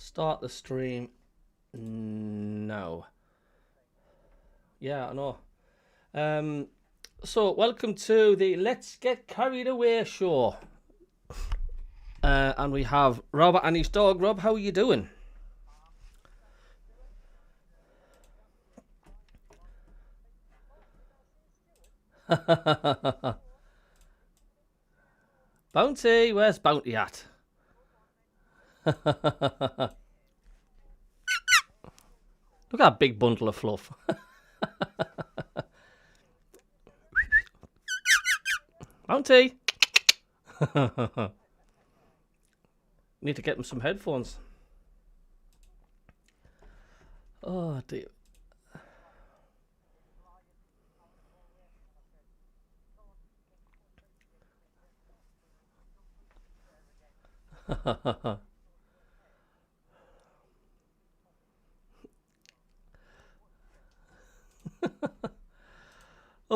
Start the stream. No. Yeah, I know. So welcome to the Let's Get Carried Away show. And we have Robert and his dog. Rob, how are you doing? Bounty, where's Bounty at? Look at that big bundle of fluff. Bounty. Need to get him some headphones. Oh dear.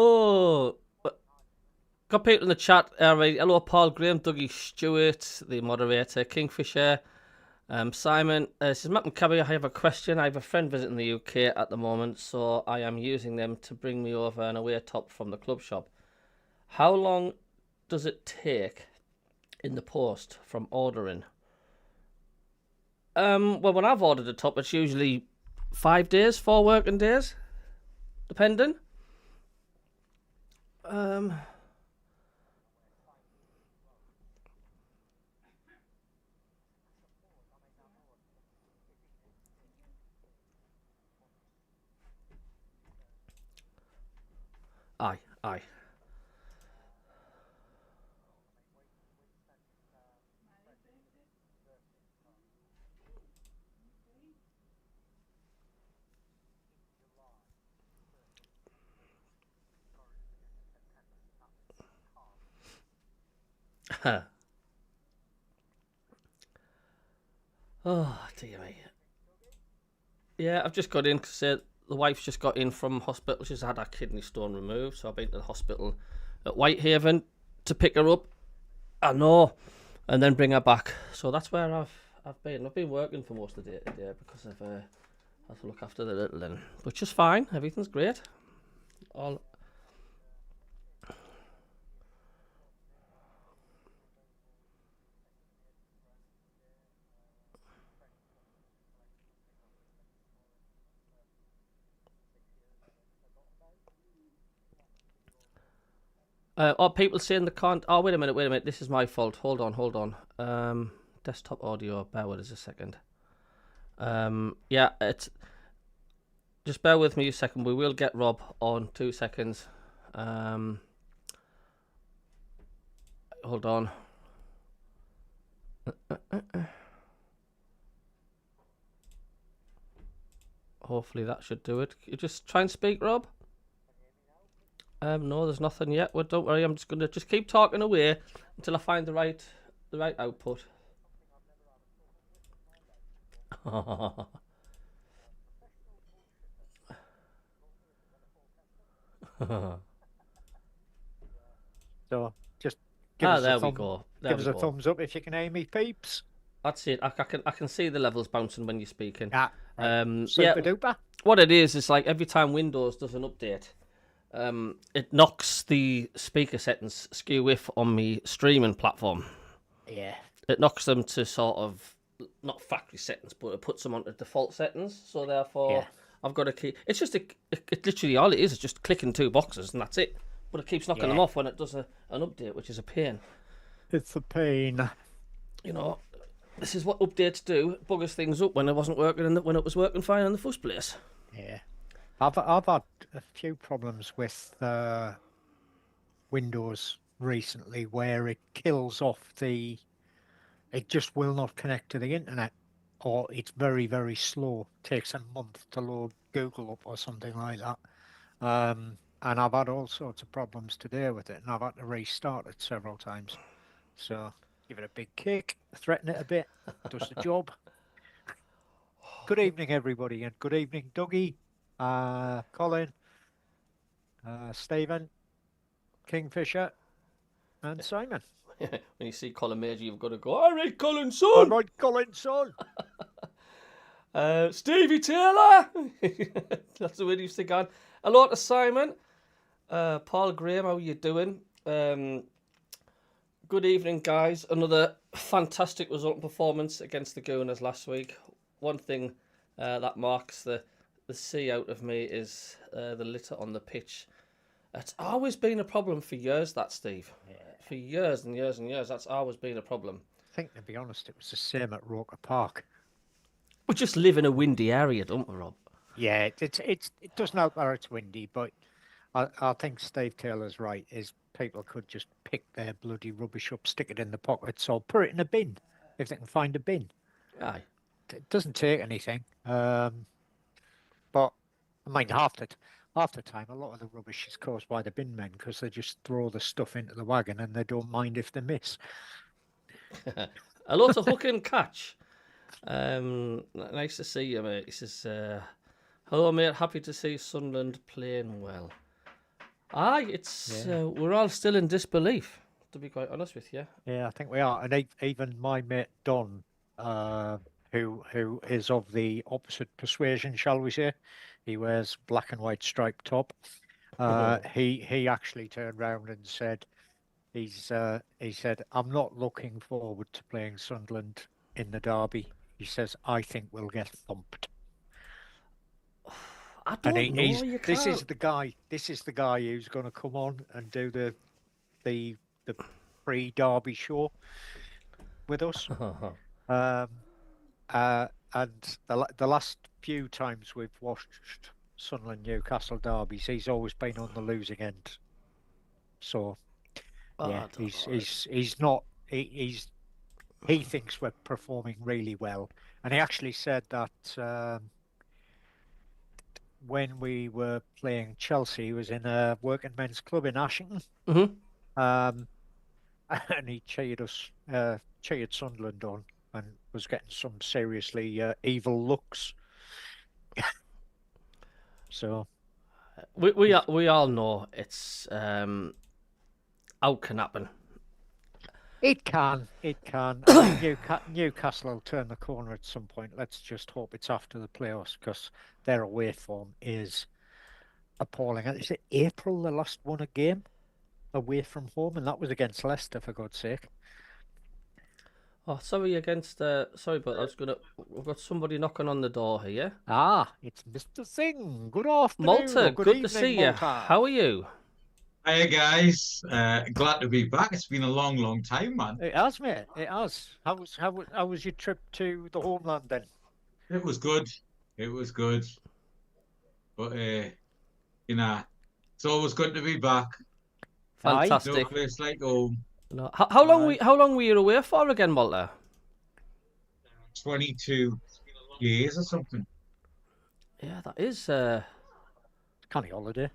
Oh, got people in the chat. Right. Hello, Paul, Graham, Dougie, Stewart, the moderator, Kingfisher, Simon. Says Matt and Cabby, I have a question. I have a friend visiting the UK at the moment, so I am using them to bring me over an away top from the club shop. How long does it take in the post from ordering? Well, when I've ordered a top, it's usually 5 days, 4 working days, depending. Aye. Oh, dear me. Yeah, I've just got in because the wife's just got in from hospital. She's had her kidney stone removed, so I've been to the hospital at Whitehaven to pick her up. I know, and then bring her back. So that's where I've been. I've been working for most of the day today because I've had to look after the little one, but just fine. Everything's great. All. People saying they can't. Oh, wait a minute. This is my fault. Hold on. Desktop audio. Bear with us a second. Yeah, it's. Just bear with me a second. We will get Rob on 2 seconds. Hold on. Hopefully that should do it. You just try and speak, Rob. No, there's nothing yet. Well, don't worry. I'm just gonna keep talking away until I find the right output. So just give us there a we thumb, go. give us a thumbs up if you can hear me, peeps. That's it. I can see the levels bouncing when you're speaking. Ah, right. Super Yeah. duper. What it is like every time Windows does an update, it knocks the speaker settings skew width on the streaming platform. Yeah. It knocks them to sort of not factory settings, but it puts them onto default settings. So therefore, I've got to keep. It's just it literally all it is just clicking 2 boxes and that's it. But it keeps knocking them off when it does an update, which is a pain. It's a pain. You know, this is what updates do. It buggers things up when it wasn't working when it was working fine in the first place. Yeah. I've had a few problems with Windows recently where it kills off it just will not connect to the internet, or it's very, very slow. Takes a month to load Google up or something like that. And I've had all sorts of problems today with it, and I've had to restart it several times. So give it a big kick, threaten it a bit, does the job. Good evening, everybody, and good evening, Dougie, Colin, Stephen, Kingfisher, and Simon. When you see Colin Major, you've got to go, all right, Colin, son. All right, Colin, son. Stevie Taylor! That's the way he used to go. Hello to Simon. Paul Graham, how you doing? Good evening, guys. Another fantastic result and performance against the Gooners last week. One thing that marks the C out of me is the litter on the pitch. It's always been a problem for years, that, Steve. Yeah. For years and years and years, that's always been a problem. I think, to be honest, it was the same at Roker Park. We just live in a windy area, don't we, Rob? Yeah, it doesn't help that it's windy, but I think Steve Taylor's right. Is people could just pick their bloody rubbish up, stick it in the pockets, or put it in a bin if they can find a bin. Aye. It doesn't take anything. But I mean, half the time, a lot of the rubbish is caused by the bin men because they just throw the stuff into the wagon and they don't mind if they miss. A lot of hook and catch. Nice to see you, mate. He says, hello, mate. Happy to see Sunderland playing well. Aye, it's we're all still in disbelief, to be quite honest with you. Yeah, I think we are. And even my mate Don, who is of the opposite persuasion, shall we say, he wears black and white striped top. He actually turned round and said, he said, I'm not looking forward to playing Sunderland in the derby. He says, I think we'll get thumped. I don't know. You This can't. is the guy. This is the guy who's going to come on and do the pre-derby show with us. And the last few times we've watched Sunderland Newcastle derbies, he's always been on the losing end. So yeah, he's not. He thinks we're performing really well, and he actually said that when we were playing Chelsea, he was in a working men's club in Ashington, and he cheered Sunderland on, and was getting some seriously evil looks. So we all know it's out can happen. It can. I mean, Newcastle will turn the corner at some point. Let's just hope it's after the playoffs, because their away form is appalling. And is it April the last won a game away from home, and that was against Leicester, for God's sake. Oh, sorry against. Sorry, but we've got somebody knocking on the door here. Ah, it's Mr. Singh. Good afternoon. Malta, Good good evening, to see you. Malta. How are you? Hiya guys, glad to be back. It's been a long time, man. It has, mate. It has. How was your trip to the homeland then? It was good. But it's always good to be back. Fantastic. No place like home. No. How long were you away for again, Malta? 22 years or something. Yeah, that is Kind of holiday.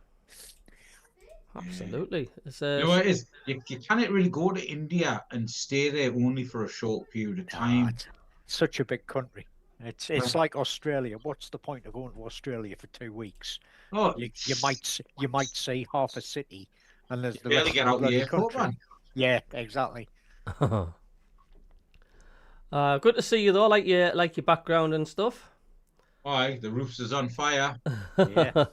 absolutely. It's, You know what it is? You can't really go to India and stay there only for a short period of time. It's such a big country. It's like Australia. What's the point of going to Australia for 2 weeks? Oh, You might see half a city, and there's the barely rest get of out the the bloody airport, country. man. Yeah, exactly. Good to see you though. Like your background and stuff. Aye, the roofs is on fire. Yeah,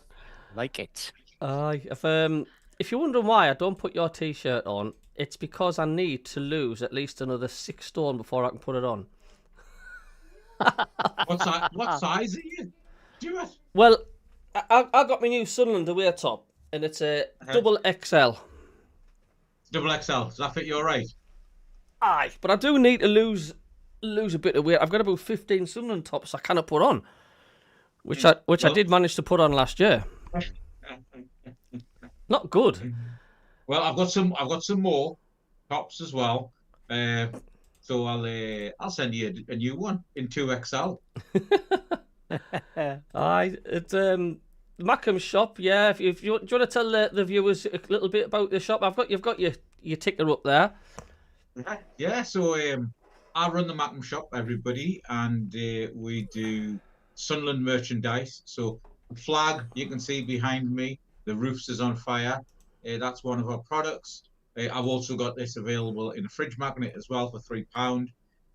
like it. If you're wondering why I don't put your t-shirt on, it's because I need to lose at least another 6 stone before I can put it on. What size are you, Stuart? Well, I got my new Sunderland away top, and it's a double XL. Double XL. Does that fit you all right? Aye, but I do need to lose a bit of weight. I've got about 15 Sunderland tops I cannot put on, which I did manage to put on last year. Not good. Well, I've got some more tops as well. So I'll send you a new one in 2XL. Aye, it's MACKEM shop. Yeah, if you do you want to tell the viewers a little bit about the shop? You've got your ticker up there. Yeah. So I run the MACKEM shop, everybody, and we do Sunderland merchandise. So the flag you can see behind me, the roofs is on fire. That's one of our products. I've also got this available in a fridge magnet as well for £3.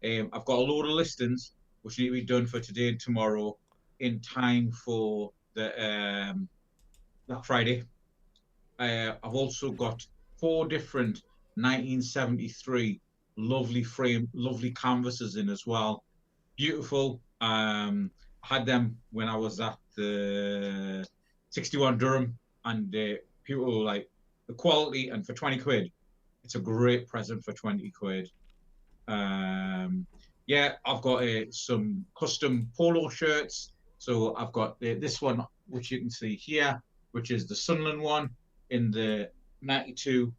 I've got a load of listings which need to be done for today and tomorrow in time for the Black Friday. I've also got 4 different 1973 lovely canvases in as well. Beautiful. I had them when I was at the 61 Durham, and people were like, the quality, and for 20 quid, it's a great present for 20 quid. Yeah, I've got some custom polo shirts. So I've got this one, which you can see here, which is the Sunderland one in the 92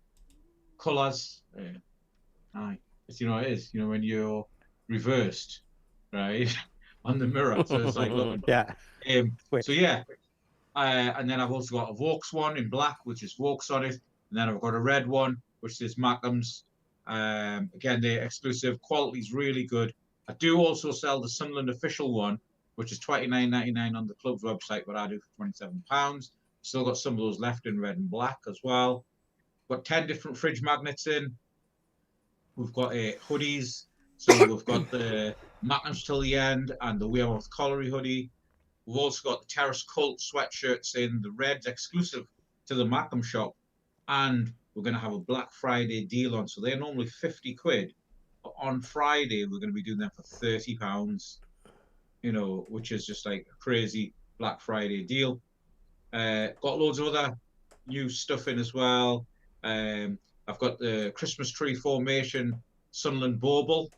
colours. You know, it is, you know, when you're reversed, right, on the mirror. So it's like, look. Yeah. So yeah. And then I've also got a Vaux one in black, which is Vaux on it. And then I've got a red one, which is MACKEM's. Again, they're exclusive. Quality's really good. I do also sell the Sunderland official one, which is £29.99 on the club's website, but I do for £27. Still got some of those left in red and black as well. Got 10 different fridge magnets in. We've got hoodies. So we've got the MACKEM's till the end and the Wearmouth Colliery hoodie. We've also got the Terrace Cult sweatshirts in, the reds exclusive to the MACKEM shop. And we're going to have a Black Friday deal on. So they're normally 50 quid. But on Friday, we're going to be doing them for £30, you know, which is just like a crazy Black Friday deal. Got loads of other new stuff in as well. I've got the Christmas tree formation Sunderland bauble.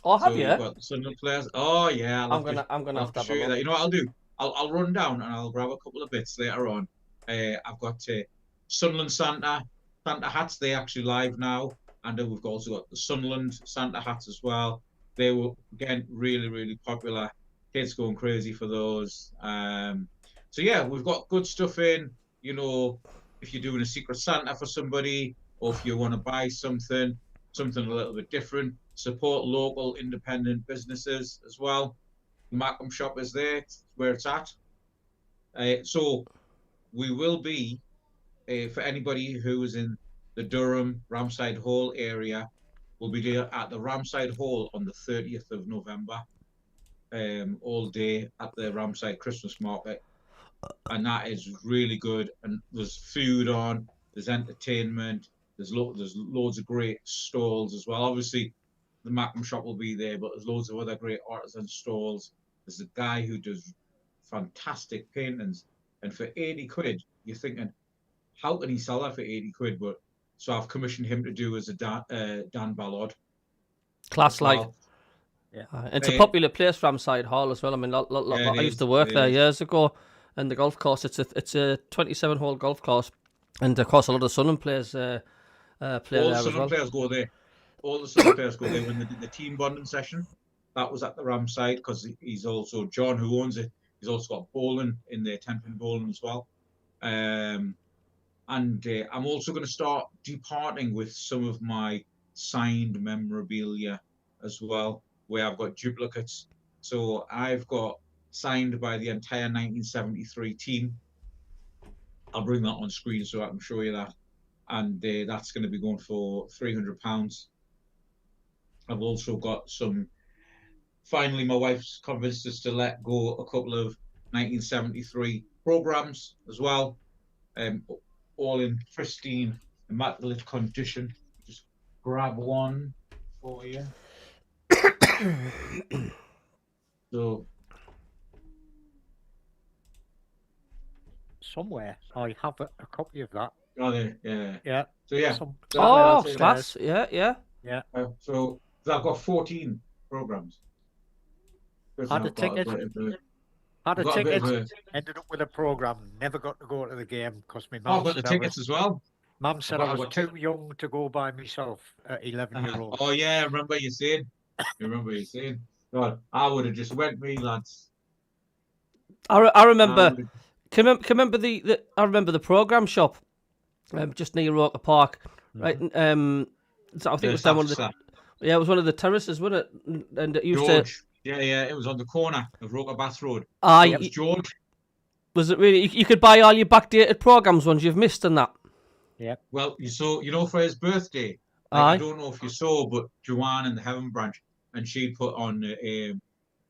Oh, have you? We've got the Sunderland players. Oh yeah, I'm gonna have to show you that. You know what I'll do? I'll run down and I'll grab a couple of bits later on. I've got Sunderland Santa hats. They actually live now, and we've also got the Sunderland Santa hats as well. They were again really popular. Kids going crazy for those. So yeah, we've got good stuff in. You know, if you're doing a Secret Santa for somebody, or if you want to buy something a little bit different, support local independent businesses as well. The MACKEM shop is there, it's where it's at. So we will be, for anybody who is in the Durham, Ramside Hall area, we'll be there at the Ramside Hall on the 30th of November, all day at the Ramside Christmas market. And that is really good. And there's food on, there's entertainment, there's loads of great stalls as well. Obviously, the MACKEM shop will be there, but there's loads of other great artisan stalls. There's a guy who does fantastic paintings, and for 80 quid, you're thinking, how can he sell that for 80 quid? But so I've commissioned him to do as a Dan Ballard. Class like. Well. Yeah. It's a popular place, Ramside Hall as well. I mean, I used to work there years ago, and the golf course. It's a 27-hole golf course, and of course a lot of Sunderland players play all there the as Sunderland well. players go there. All the Sunderland players go there when they did the team bonding session. That was at the Ramside, because he's also John, who owns it. He's also got bowling in there, 10-pin bowling as well. And I'm also going to start departing with some of my signed memorabilia as well, where I've got duplicates. So I've got signed by the entire 1973 team. I'll bring that on screen so I can show you that. And that's going to be going for £300. I've also got some. Finally, my wife's convinced us to let go a couple of 1973 programs as well, all in pristine, immaculate condition. Just grab one for you. So Somewhere I have a copy of that. Oh, yeah. Yeah. So yeah. Oh, class. Yeah. So I've got 14 programs. Had a ticket, ended up with a program, never got to go to the game because my mum got the tickets as well. Mum said I was too young to go by myself at 11-year-old. Oh yeah, I remember you saying. God, I would have just went me, lads. I remember. Can you remember I remember the program shop, just near Roker Park, right? So I think it was down one of the. Yeah, it was one of the terraces, wasn't it? And it used George. Yeah, it was on the corner of Roker Bath Road. It was George. Was it really? You could buy all your backdated programs ones you've missed and that. Yeah. Well, you saw, for his birthday. I don't know if you saw, but Joanne in the Heaven branch, and she put on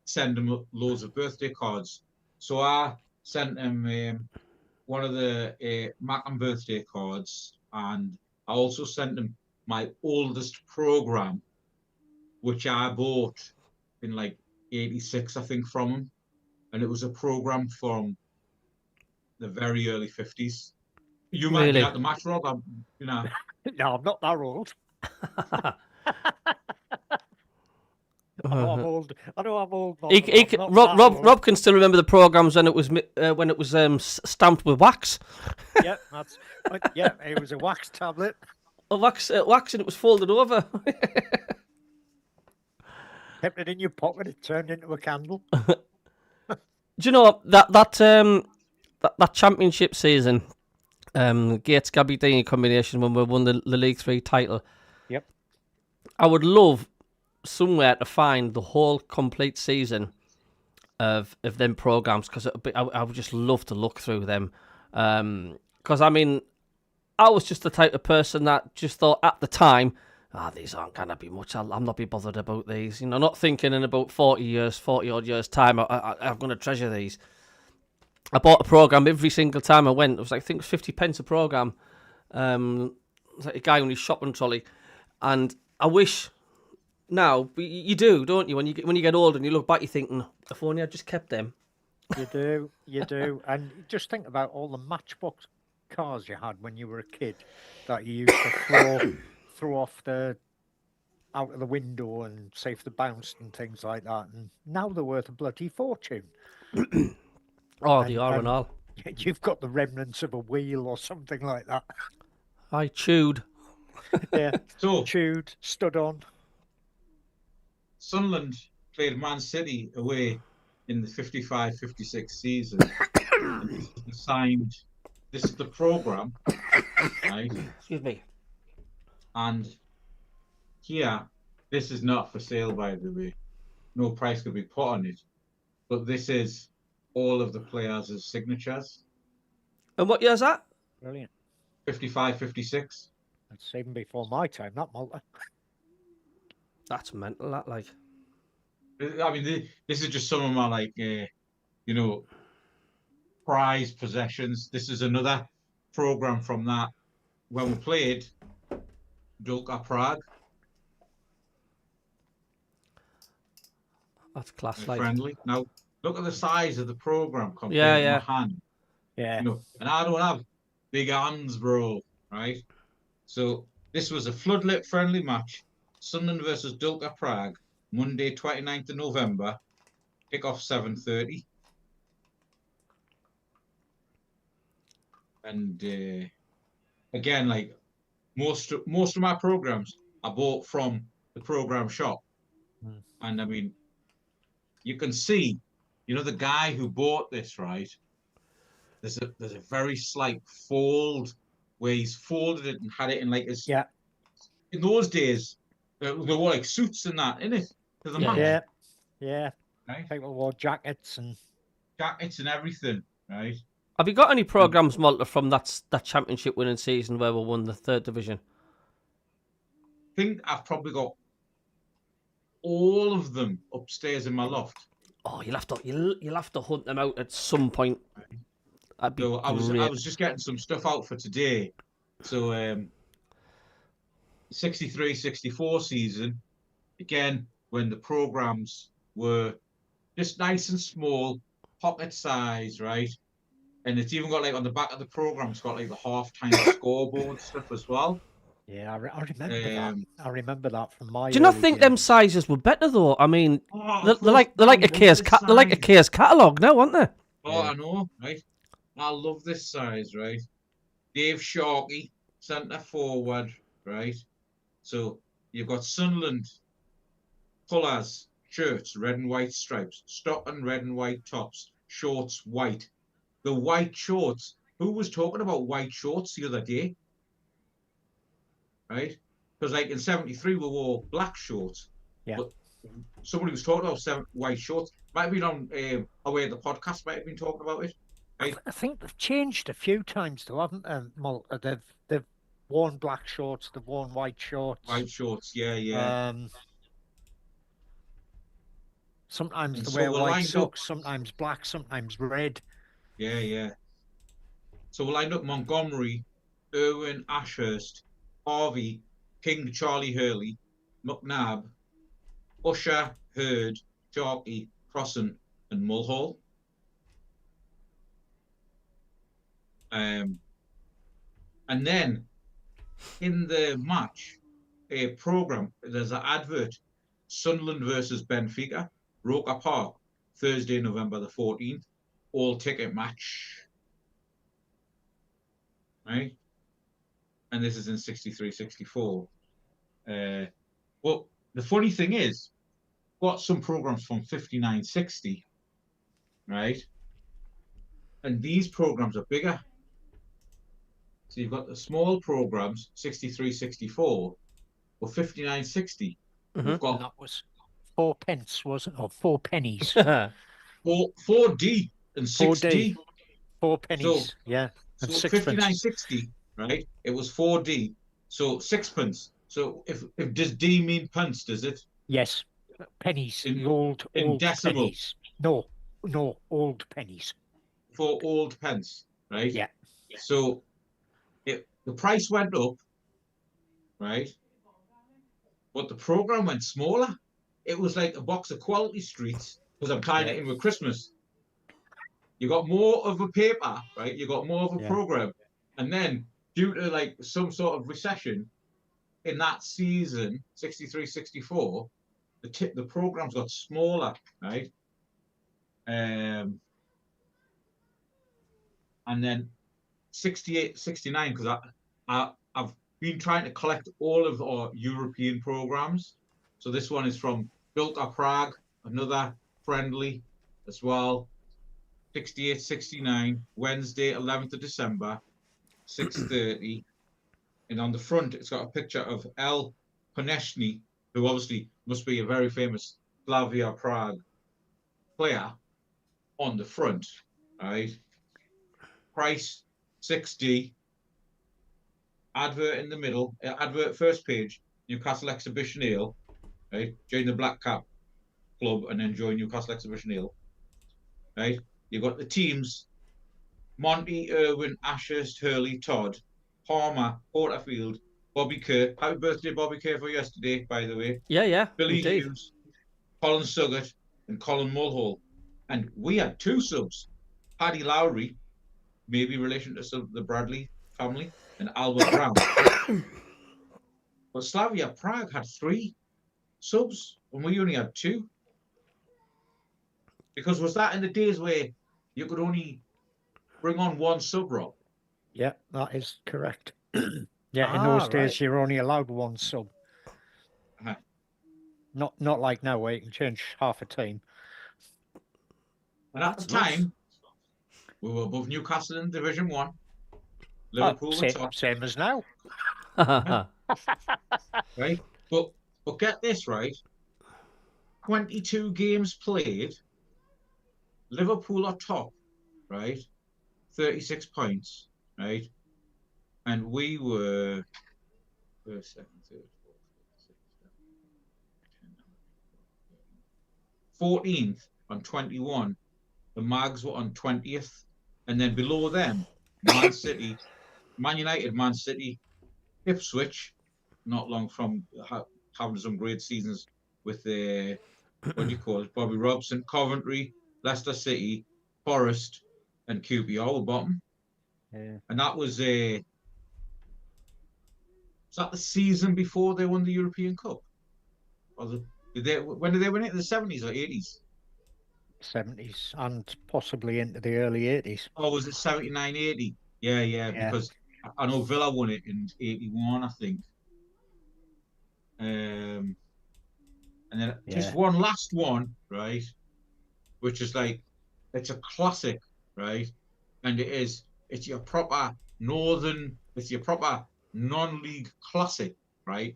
send them loads of birthday cards. So I sent them one of the MACKEM birthday cards, and I also sent them my oldest program, which I bought in like '86, I think, from him, and it was a program from the very early '50s. You might be Really? at the match, Rob. You know. No, I'm not that old. I know I'm old. I know I'm old. But I'm not that old. Rob can still remember the programs when it was stamped with wax. Yeah, yeah. It was a wax tablet. A wax, and it was folded over. Kept it in your pocket. It turned into a candle. Do you know that championship season, Gates CABBIE Dean combination when we won the League 3 title? Yep. I would love somewhere to find the whole complete season of them programs, because I would just love to look through them. Because I mean, I was just the type of person that just thought at the time, these aren't going to be much. I'm not be bothered about these. You know, not thinking in about 40 odd years time, I'm going to treasure these. I bought a program every single time I went. It was like, I think it was 50 pence a program. It was like a guy on his shopping trolley, and I wish now you do, don't you? When you get older and you look back, you're thinking, if only I just kept them. You do, and just think about all the Matchbox cars you had when you were a kid that you used to throw off out of the window and see if they bounced and things like that. And now they're worth a bloody fortune. They are and all. You've got the remnants of a wheel or something like that. I chewed. Yeah, So chewed, stood on. Sunderland played Man City away in the 55-56 season. And this is the program, right? Excuse me. And here, this is not for sale, by the way. No price could be put on it. But this is all of the players' signatures. And what year's that? Brilliant. 55-56. That's even before my time, that Malta. That's mental, that, like. I mean, this is just some of my, like, prized possessions. This is another program from that when we played Dulka Prague. That's class, like. Friendly. Now, look at the size of the program compared to my hand. Yeah. And I don't have big hands, bro, right? So this was a floodlit friendly match. Sunderland versus Dulka Prague, Monday, 29th of November. Kick-off 7:30. And again, like most of my programs, I bought from the program shop. And I mean, you can see, the guy who bought this, right? There's a very slight fold where he's folded it and had it in like his. Yeah. In those days, there were like suits and that in it to the match. Yeah. Right? People wore jackets and everything, right? Have you got any programs, Malta, from that championship winning season where we won the 3rd division? I think I've probably got all of them upstairs in my loft. Oh, you'll have to hunt them out at some point. That'd be So I great. was just getting some stuff out for today. So 63-64 season, again, when the programs were just nice and small, pocket size, right? And it's even got like on the back of the program, it's got like the half-time scoreboard stuff as well. yeah, I remember that. I remember that from my. Do you not think them sizes were better though? I mean, they're like a K's catalogue now, aren't they? Oh, yeah. I know, right? I love this size, right? Dave Sharkey, centre forward, right? So you've got Sunderland colours, shirts, red and white stripes, Stockton red and white tops, shorts white. The white shorts. Who was talking about white shorts the other day? Right? Because like in 73 we wore black shorts. Yeah. But somebody was talking about white shorts. Might have been on away at the podcast. Might have been talking about it. Right? I think they've changed a few times though, haven't they? Malta? They've worn black shorts. They've worn white shorts. White shorts. Yeah. Sometimes And they so wear we're white lined up. socks, sometimes black, sometimes red. Yeah, yeah. So we're lined up Montgomery, Irwin, Ashurst, Harvey, King, Charlie Hurley, McNabb, Usher, Hurd, Sharkey, Crossan, and Mulhall. And then in the match, a program, there's an advert, Sunderland versus Benfica, Roker Park, Thursday, November the 14th, all ticket match. Right? And this is in 63-64. Well, the funny thing is, got some programs from 59-60, right? And these programs are bigger. So you've got the small programs, 63-64, or 59-60. We've And got that was 4p, wasn't it? Or 4 pennies. 4D and 6D. 4D. 4 So, pennies, yeah. And so sixpence. 59-60, right? It was 4D. So sixpence. So if does D mean pence, does it? Yes. Pennies. In, The old decimal. pennies. No, old pennies. For old pence, right? Yeah. So the price went up, right? But the program went smaller. It was like a box of Quality Streets, because I'm tying it in with Christmas. You got more of a paper, right? You got more of a program. And then due to like some sort of recession in that season, 63-64, the programs got smaller, right? And then 68-69, because I've been trying to collect all of our European programs. So this one is from Bilka Prague, another friendly as well. 68-69, Wednesday, 11th of December, 6:30. And on the front, it's got a picture of L. Konechny, who obviously must be a very famous Slavia Prague player, on the front, right? Price, 6D. Advert in the middle, advert first page, Newcastle Exhibition Ale, right? Join the Black Cap Club and then join Newcastle Exhibition Ale, right? You've got the teams, Monty, Irwin, Ashurst, Hurley, Todd, Palmer, Porterfield, Bobby Kerr. Happy birthday, Bobby Kerr, for yesterday, by the way. Yeah, Billy indeed. Hughes, Colin Suggett, and Colin Mulhall. And we had 2 subs, Paddy Lowry, maybe relation to the Bradley family, and Albert Brown. But Slavia Prague had 3 subs, and we only had 2. Because was that in the days where you could only bring on 1 sub, Rob? Yeah, that is correct. Yeah, in those days you're only allowed 1 sub. Not like now where you can change half a team. And at the time, we were above Newcastle in Division 1. Liverpool were top. Same as now. Right? But get this, right? 22 games played. Liverpool are top, right? 36 points, right? And we were first, second, third, fourth, fifth, sixth, 14th on 21. The Mags were on 20th. And then below them, Man City, Man United, Man City, Ipswich, not long from having some great seasons with the, what do you call it, Bobby Robson, Coventry, Leicester City, Forest, and QPR were bottom. Yeah. And that was that the season before they won the European Cup? Or when did they win it? In the 70s or 80s? 70s and possibly into the early 80s. Oh, was it 79, 80? Yeah, because I know Villa won it in 81, I think. And then just one last one, right? Which is like, it's a classic, right? And it's your proper non-league classic, right?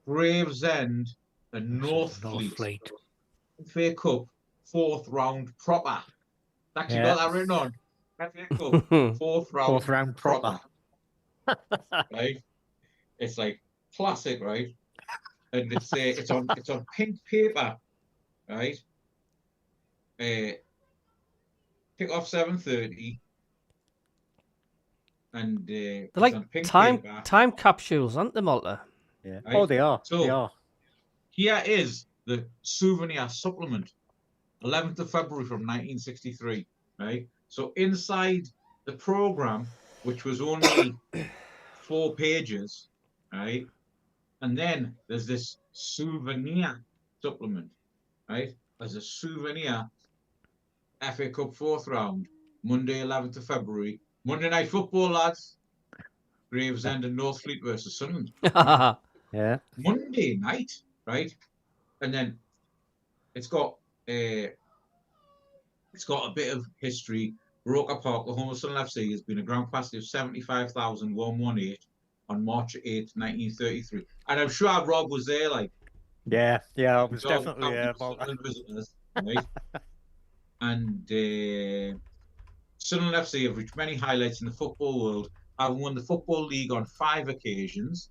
Gravesend and Northfleet. FA Cup, 4th round proper. Actually got that written on. FA Cup, 4th round proper. Right? It's like classic, right? And it's on pink paper, right? Kick off 7:30, and They're it's like on pink time paper. capsules, aren't they, Malta? Yeah. Right? Oh, they are. So They are. here is the souvenir supplement, 11th of February from 1963. Right? So inside the program, which was only 4 pages, right? And then there's this souvenir supplement, right? As a souvenir, FA Cup 4th round, Monday 11th of February. Monday Night Football, lads. Gravesend and Northfleet versus Sunderland. Yeah. Monday night, right? And then it's got a bit of history. Roker Park, the home of Sunderland FC, has been a ground capacity of 75,118 on March 8th, 1933. And I'm sure Rob was there, like. Yeah. Yeah. I was Rob definitely counted about that. Sunderland visitors, right? And Sunderland FC have reached many highlights in the football world, having won the Football League on 5 occasions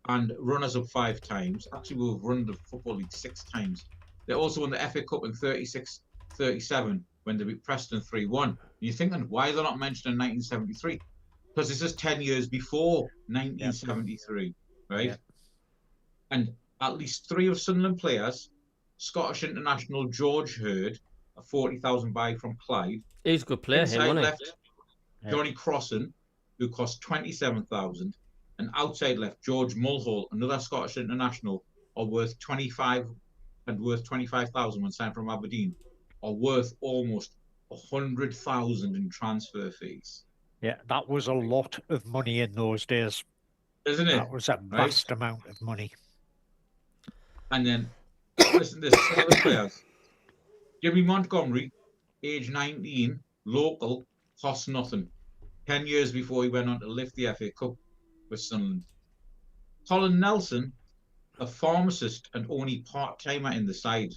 and runners-up 5 times. Actually, we've run the Football League 6 times. They also won the FA Cup in 36-37 when they beat Preston 3-1. You're thinking, why are they not mentioned in 1973? Because this is 10 years before 1973, right? Yep. And at least 3 of Sunderland players, Scottish international George Hurd, a 40,000 buy from Clyde. He's a good player, him, Inside wasn't he? left, Johnny Crossan, who cost 27,000, and outside left George Mulhall, another Scottish international, are worth 25,000 when signed from Aberdeen, are worth almost 100,000 in transfer fees. Yeah. That was a lot of money in those days. Isn't it? That was a Right? vast amount of money. And then listen to some of the players. Jimmy Montgomery, age 19, local, cost nothing. 10 years before he went on to lift the FA Cup with Sunderland. Colin Nelson, a pharmacist and only part-timer in the side.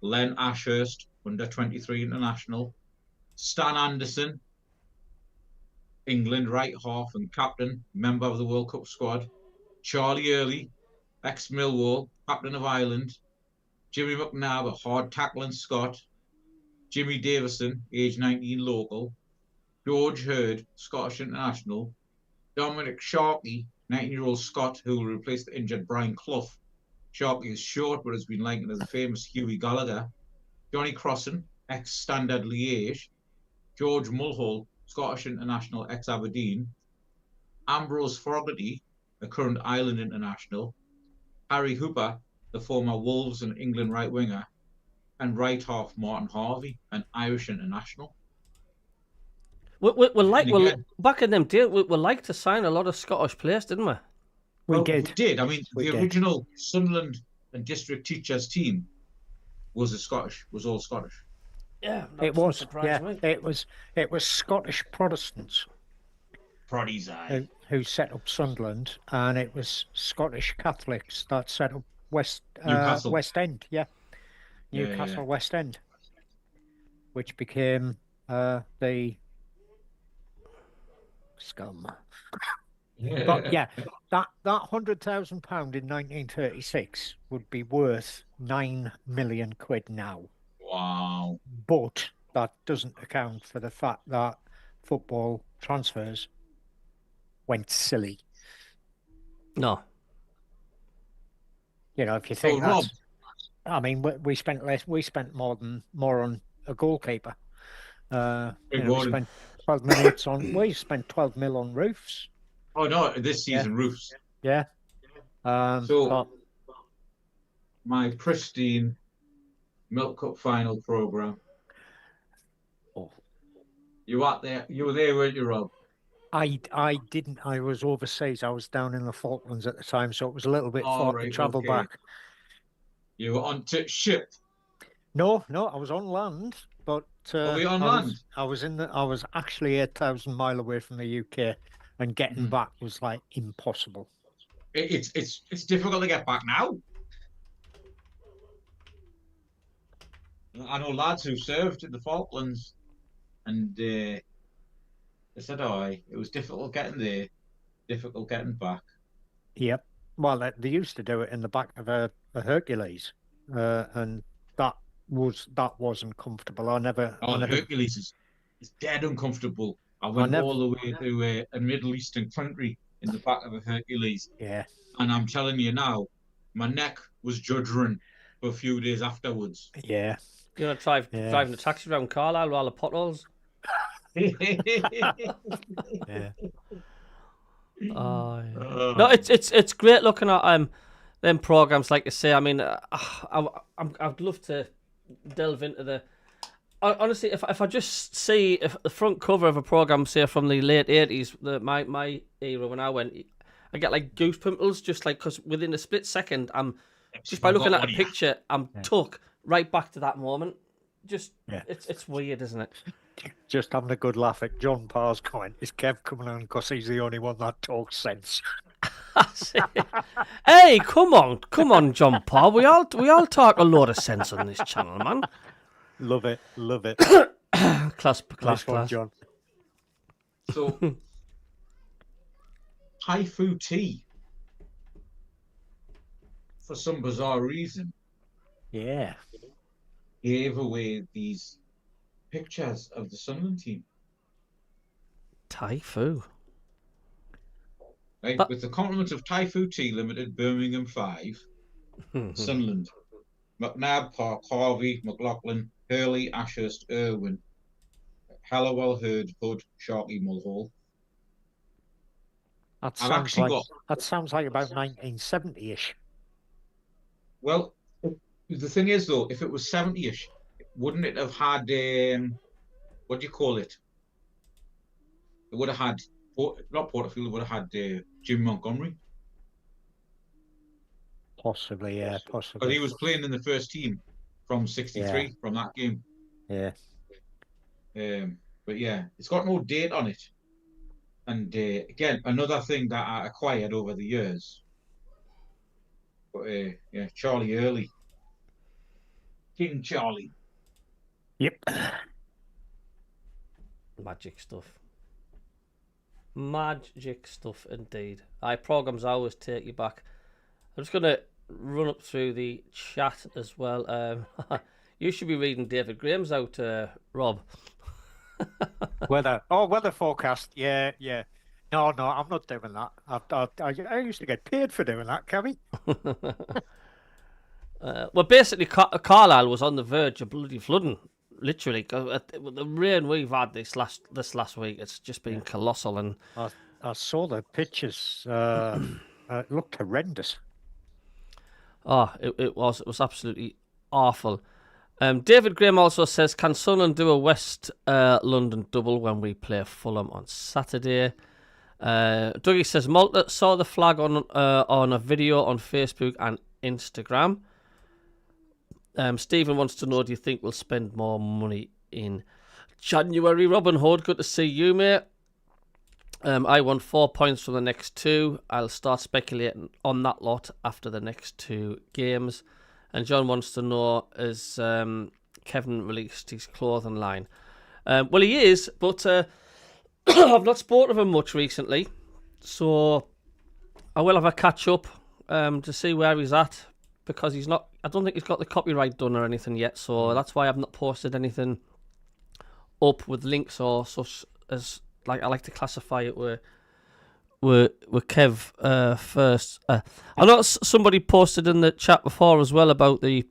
Len Ashurst, under 23 international. Stan Anderson, England right half and captain, member of the World Cup squad. Charlie Early, ex-Millwall, captain of Ireland. Jimmy McNabb, a hard-tackling Scot. Jimmy Davison, age 19, local. George Hurd, Scottish international. Dominic Sharkey, 19-year-old Scot who will replace the injured Brian Clough. Sharkey is short but has been likened as the famous Hughie Gallagher. Johnny Crossan, ex-Standard Liège. George Mulhall, Scottish international, ex-Aberdeen. Ambrose Fogarty, the current Ireland international. Harry Hooper, the former Wolves and England right winger. And right half Martin Harvey, an Irish international. Back in them days, we like to sign a lot of Scottish players, didn't we? We did. I mean, the original Sunderland and district teachers team was all Scottish. Yeah, it was. Yeah, it was Scottish Protestants who set up Sunderland, and it was Scottish Catholics that set up West End. Yeah, Newcastle West End, which became the scum. But yeah, that £100,000 in 1936 would be worth £9 million now. Wow. But that doesn't account for the fact that football transfers went silly. No. You know, if you think Rob, I mean, we spent less. We spent more on a goalkeeper. We spent 12 minutes on. We spent 12 mil on roofs. Oh no, this season roofs. Yeah. My pristine Milk Cup final program. Oh. You were there, weren't you, Rob? I didn't. I was overseas. I was down in the Falklands at the time, so it was a little bit far to travel back. You were on ship? No, I was on land. But were you on land? I was actually 8,000 miles away from the UK, and getting back was like impossible. It's difficult to get back now. I know lads who served in the Falklands, and they said, it was difficult getting there, difficult getting back. Yep. Well, they used to do it in the back of a Hercules. and that wasn't comfortable. I never, Oh, the Hercules is dead uncomfortable. I went all the way to a Middle Eastern country in the back of a Hercules. Yeah. And I'm telling you now, my neck was juddering for a few days afterwards. Yeah. You want to try driving a taxi around Carlisle with all the potholes? Yeah. Oh, yeah. No, it's great looking at them programs. Like you say, I mean, I'd love to delve into the. Honestly, if I just see if the front cover of a program, say from the late 80s, my era when I went, I get like goose pimples, just like because within a split second, I'm just by looking at a picture, I'm took right back to that moment. Just it's weird, isn't it? Just having a good laugh at John Parr's comment. Is Kev coming on because he's the only one that talks sense? Hey, come on, John Paul. We all talk a lot of sense on this channel, man. Love it. Class, one, John. So, Haifu tea, for some bizarre reason, Yeah. gave away these pictures of the Sunderland team. Taifu. Right, with the compliments of Taifu Tea Limited, Birmingham 5, Sunderland, McNabb, Park, Harvey, McLaughlin, Hurley, Ashurst, Irwin, Hallowell, Hurd, Hood, Sharkey, Mulhall. That sounds like about 1970-ish. Well, the thing is, though, if it was 70-ish, wouldn't it have had, what do you call it? It would have had, not Porterfield, it would have had Jim Montgomery. Possibly, yeah, But possibly. he was playing in the first team from 63, from that game. Yeah. But yeah, it's got no date on it. And again, another thing that I acquired over the years. But yeah, Charlie Early. King Charlie. Yep. Magic stuff. Magic stuff indeed. Programs always take you back. I'm just going to run up through the chat as well. You should be reading David Graham's out, Rob. Weather forecast. Yeah. No, I'm not doing that. I used to get paid for doing that, Cabby. Well, basically, Carlisle was on the verge of bloody flooding. Literally, with the rain we've had this last week, it's just been colossal. And I saw the pictures. It looked horrendous. Oh, it was absolutely awful. David Graham also says, can Sunderland do a West London double when we play Fulham on Saturday? Dougie says, Malta saw the flag on a video on Facebook and Instagram. Stephen wants to know, do you think we'll spend more money in January? Robin Hood, good to see you, mate. I won 4 points from the next 2. I'll start speculating on that lot after the next 2 games. And John wants to know, has Kevin released his clothing line? Well, he is, but I've not spoken to him much recently. So I will have a catch up to see where he's at, because I don't think he's got the copyright done or anything yet. So that's why I've not posted anything up with links or such, as like I like to classify it with Kev first. I know somebody posted in the chat before as well about the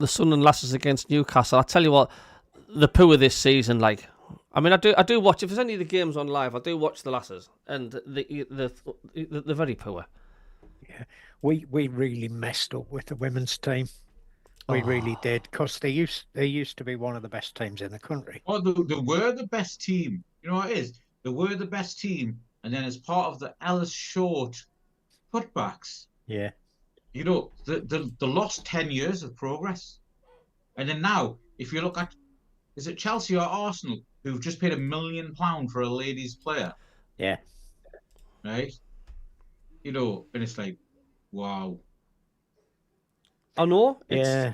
Sunderland Lasses against Newcastle. I tell you what, the poo of this season, like, I mean, I do watch, if there's any of the games on live, I do watch the Lasses, and the very poor. Yeah, we really messed up with the women's team. We really did, because they used to be one of the best teams in the country. Oh, they were the best team. You know what it is? They were the best team, and then as part of the Ellis Short putbacks, yeah, you know, the lost 10 years of progress. And then now, if you look at, is it Chelsea or Arsenal who've just paid £1 million for a ladies player? Yeah. Right? You know, and it's like, wow. I know. Yeah.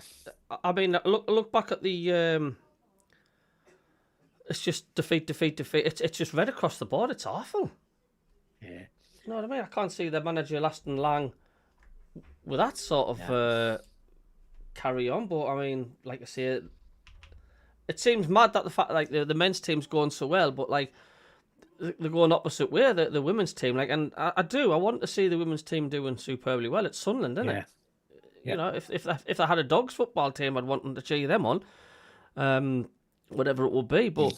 I mean, look back at the. It's just defeat. It's just red across the board. It's awful. Yeah. You know what I mean? I can't see the manager lasting long with that sort of carry on. But I mean, like I say, it seems mad that the fact like the men's team's going so well, but like they're going opposite way. The women's team, like, and I want to see the women's team doing superbly well. It's Sunderland, isn't it? You know, if they had a dogs football team, I'd want them to cheer them on, whatever it will be. But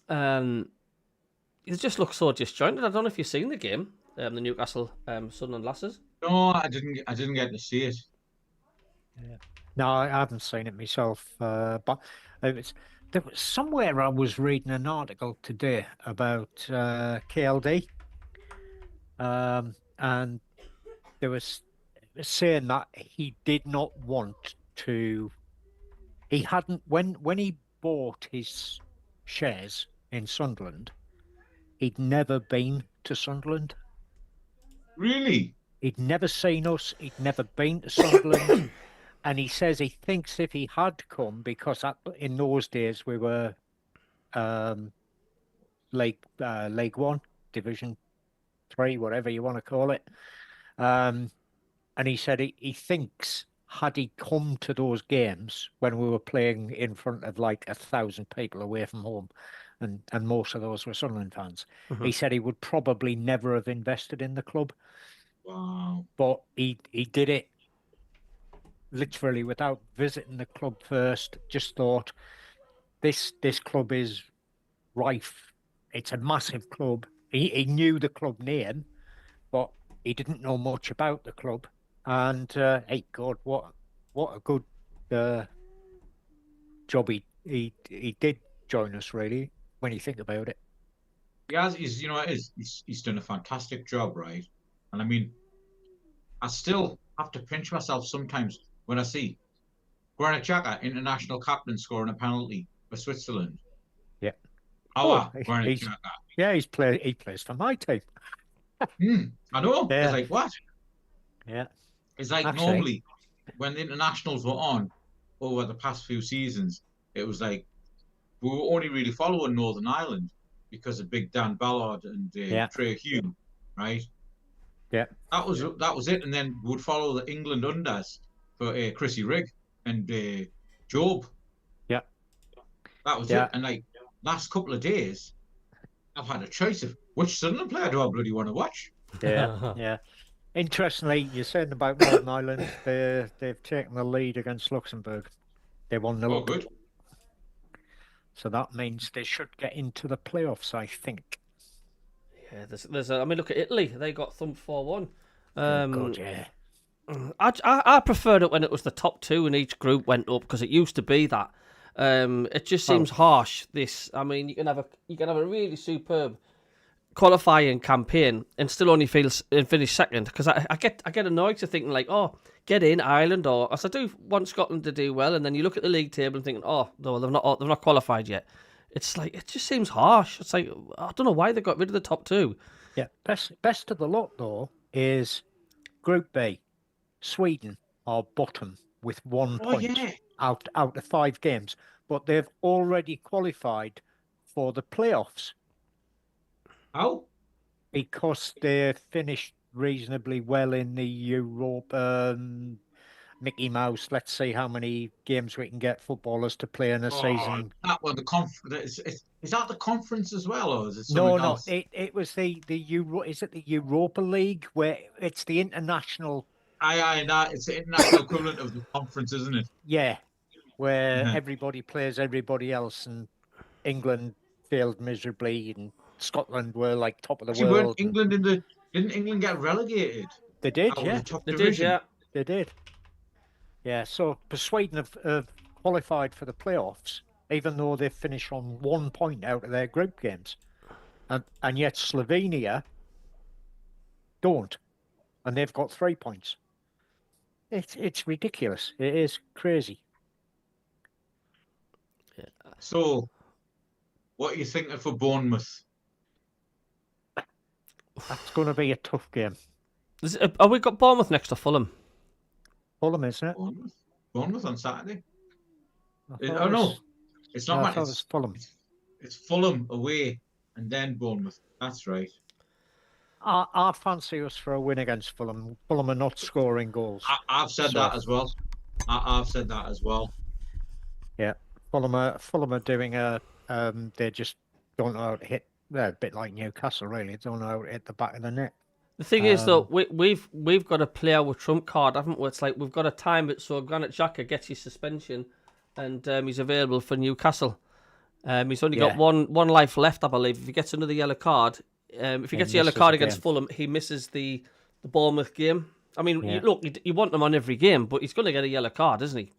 it just looks so disjointed. I don't know if you've seen the game, the Newcastle Sunderland Lasses. No, I didn't get to see it. Yeah. No, I haven't seen it myself, but there was somewhere I was reading an article today about KLD, and there was saying that he did not want to. He hadn't when he bought his shares in Sunderland. He'd never been to Sunderland. Really? He'd never seen us. He'd never been to Sunderland. And he says he thinks if he had come, because in those days we were League 1, Division 3, whatever you want to call it. And he said he thinks had he come to those games when we were playing in front of like 1,000 people away from home, and most of those were Sunderland fans, he said he would probably never have invested in the club. Wow. But he did it literally without visiting the club first. Just thought this club is rife. It's a massive club. He knew the club name, but he didn't know much about the club. And hey God, what a good job he did join us, really, when you think about it. He's done a fantastic job, right? And I mean, I still have to pinch myself sometimes when I see Granit Xhaka, international captain, scoring a penalty for Switzerland. Yeah. Granit Xhaka. Yeah, he plays for my team. I know. Yeah. It's like, what? Yeah. It's like Actually, normally when the internationals were on over the past few seasons, it was like we were only really following Northern Ireland because of Big Dan Ballard and Trey Hume, right? Yeah. That was it. And then we would follow the England unders for Chrissy Rigg and Job. Yeah. That was it. And like last couple of days, I've had a choice of which Sunderland player do I bloody want to watch. Yeah. Yeah. Interestingly, you're saying about Northern Ireland, they've taken the lead against Luxembourg. They won the Oh, good. So that means they should get into the playoffs, I think. Yeah, I mean, look at Italy. They got thumped 4-1. God, yeah. I preferred it when it was the top two and each group went up, because it used to be that. It just seems harsh. I mean, you can have a really superb qualifying campaign and still only finish second, because I get annoyed to thinking like, oh, get in Ireland, or as I do want Scotland to do well, and then you look at the league table and thinking, oh no, they've not qualified yet. It's like, it just seems harsh. It's like, I don't know why they got rid of the top two. Yeah, best of the lot though is Group B. Sweden are bottom with 1 point out of 5 games, but they've already qualified for the playoffs. How? Because they finished reasonably well in the Europe. Mickey Mouse, let's see how many games we can get footballers to play in a season. That one, the conference. Is that the conference as well, or is it No, something else? it was the Euro. Is it the Europa League, where it's the international? It's the international equivalent of the conference, isn't it? Yeah, where everybody plays everybody else, and England failed miserably, and Scotland were like top of the world. Didn't England get relegated? They did, Out of yeah. the top They division? did, yeah. They did. Yeah, so Sweden have qualified for the playoffs, even though they finish on 1 point out of their group games. And yet Slovenia don't. And they've got 3 points. It's ridiculous. It is crazy. Yeah. So, what are you thinking for Bournemouth? That's going to be a tough game. Have we got Bournemouth next to Fulham? Fulham, isn't it? Bournemouth on Saturday. Oh no, it's not. I thought it was Fulham. It's Fulham away and then Bournemouth. That's right. I fancy us for a win against Fulham. Fulham are not scoring goals. I've said that as well. I've said that as well. Yeah, Fulham are doing they're just don't know how to hit. They're a bit like Newcastle, really. They don't know how to hit the back of the net. The thing is, though, we've got to play our trump card, haven't we? It's like we've got to time it so Granit Xhaka gets his suspension, and he's available for Newcastle. He's only got Yeah. one life left, I believe. If he gets another yellow card, if he He gets a yellow misses card a against game. Fulham, he misses the Bournemouth game. I mean, Yeah. you want him on every game, but he's going to get a yellow card, isn't he?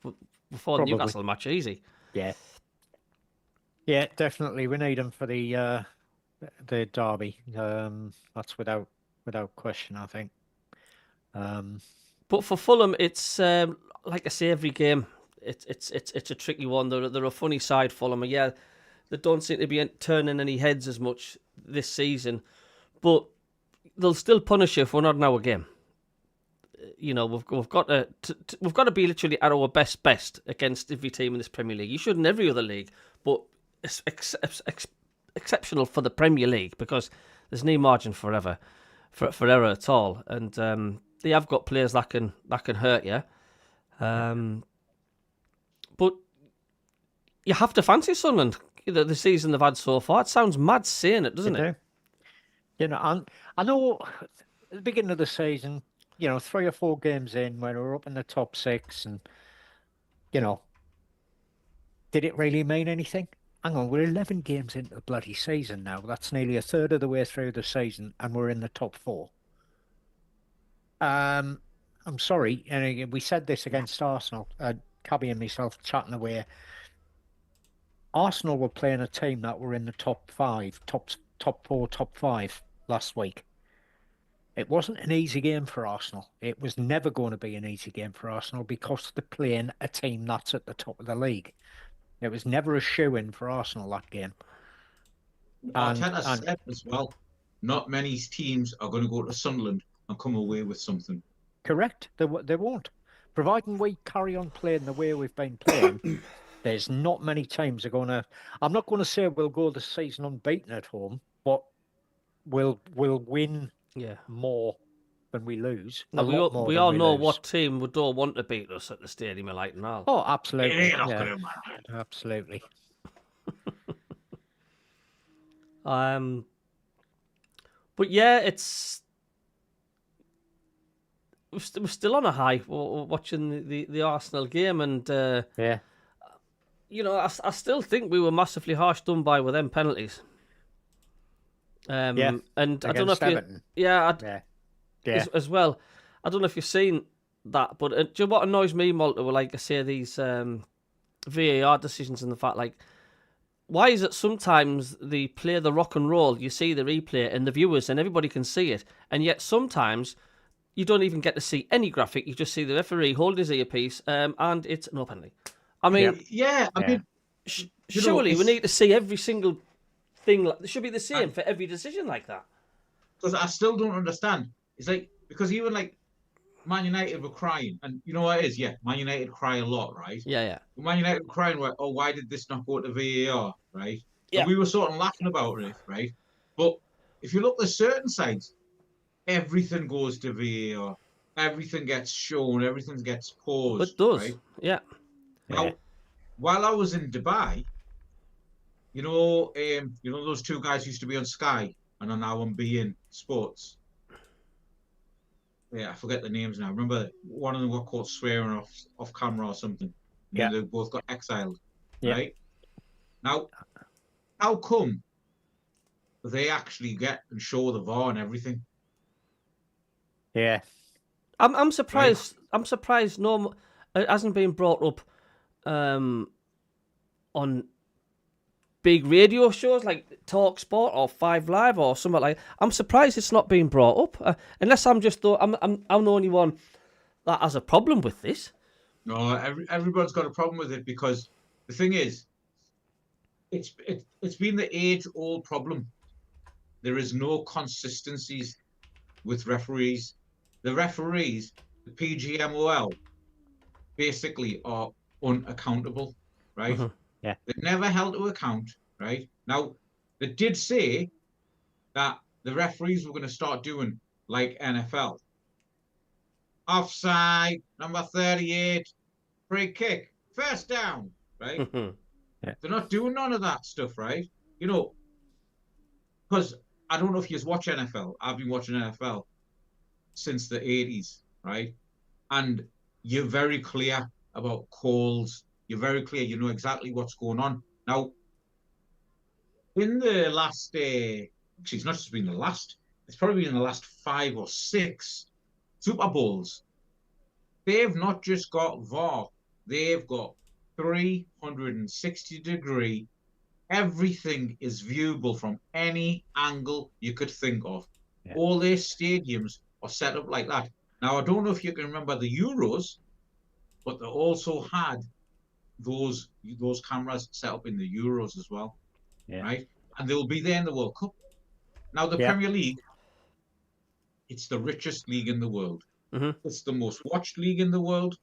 Before the Probably. Newcastle match, easy. Yeah. Yeah, definitely. We need him for the derby. That's without question, I think. But for Fulham, it's like I say, every game it's a tricky one. They're a funny side, Fulham. Yeah, they don't seem to be turning any heads as much this season, but they'll still punish you if we're not in our game. You know, we've got to be literally at our best against every team in this Premier League. You should in every other league, but it's exceptional for the Premier League because there's no margin for error at all, and they have got players that can hurt you. But you have to fancy Sunderland. The season they've had so far. It sounds mad saying it, doesn't it? You know, and I know at the beginning of the season, 3 or 4 games in when we were up in the top 6, and did it really mean anything? Hang on, we're 11 games into the bloody season now. That's nearly a third of the way through the season, and we're in the top 4. I'm sorry, and we said this against Arsenal. Cabbie and myself chatting away. Arsenal were playing a team that were in the top 5, top 4, top 5 last week. It wasn't an easy game for Arsenal. It was never going to be an easy game for Arsenal because they're playing a team that's at the top of the league. It was never a shoe-in for Arsenal, that game. Arteta said as well, not many teams are going to go to Sunderland and come away with something. Correct. They won't. Providing we carry on playing the way we've been playing, there's not many teams are going to... I'm not going to say we'll go the season unbeaten at home, but we'll win more than we lose. No, we all know what team would all want to beat us at the stadium of Light and all. Oh, absolutely. Yeah. Absolutely. But yeah, we're still on a high watching the Arsenal game, and yeah, I still think we were massively harsh done by with them penalties. Yeah, and I don't know if Everton. as well. I don't know if you've seen that, but do you know what annoys me, Malta? Like I say, these VAR decisions and the fact, like, why is it sometimes they play the rock and roll, you see the replay and the viewers and everybody can see it, and yet sometimes you don't even get to see any graphic, you just see the referee hold his earpiece, and it's no penalty. I mean, I mean, surely we need to see every single thing. It should be the same for every decision like that. Because I still don't understand. It's like, because even like Man United were crying, and you know what it is? Yeah, Man United cry a lot, right? Yeah. Man United were crying, right? Oh, why did this not go to VAR, right? Yeah. And we were sort of laughing about it, right? But if you look at certain sides, everything goes to VAR. Everything gets shown. Everything gets paused. It does, right? yeah. Now, while I was in Dubai, you know those 2 guys used to be on Sky and are now on beIN Sports. Yeah, I forget the names now. I remember one of them got caught swearing off camera or something. Yeah. They both got exiled. Yeah. Right? Now, how come they actually get and show the VAR and everything? Yeah. I'm surprised. Right. I'm surprised it hasn't been brought up on big radio shows like Talk Sport or 5 Live or something like that. I'm surprised it's not being brought up. Unless I'm the only one that has a problem with this. No, everyone's got a problem with it because the thing is, it's been the age-old problem. There is no consistencies with referees. The referees, the PGMOL, basically are unaccountable, right? Mm-hmm. Yeah. They're never held to account, right? Now, they did say that the referees were going to start doing like NFL. Offside, number 38, free kick, first down, right? Mhm. They're not doing none of that stuff, right? You know, because I don't know if you watch NFL. I've been watching NFL since the 80s, right? And you're very clear about calls. You're very clear. You know exactly what's going on. Now, in the last, actually, it's not just been the last, it's probably been the last 5 or 6 Super Bowls. They've not just got VAR, they've got 360-degree. Everything is viewable from any angle you could think of. Yeah. All their stadiums are set up like that. Now, I don't know if you can remember the Euros, but they also had those cameras set up in the Euros as well, Yeah. right? And they'll be there in the World Cup. Now, the Premier League, it's the richest league in the world. Mhm. It's the most watched league in the world.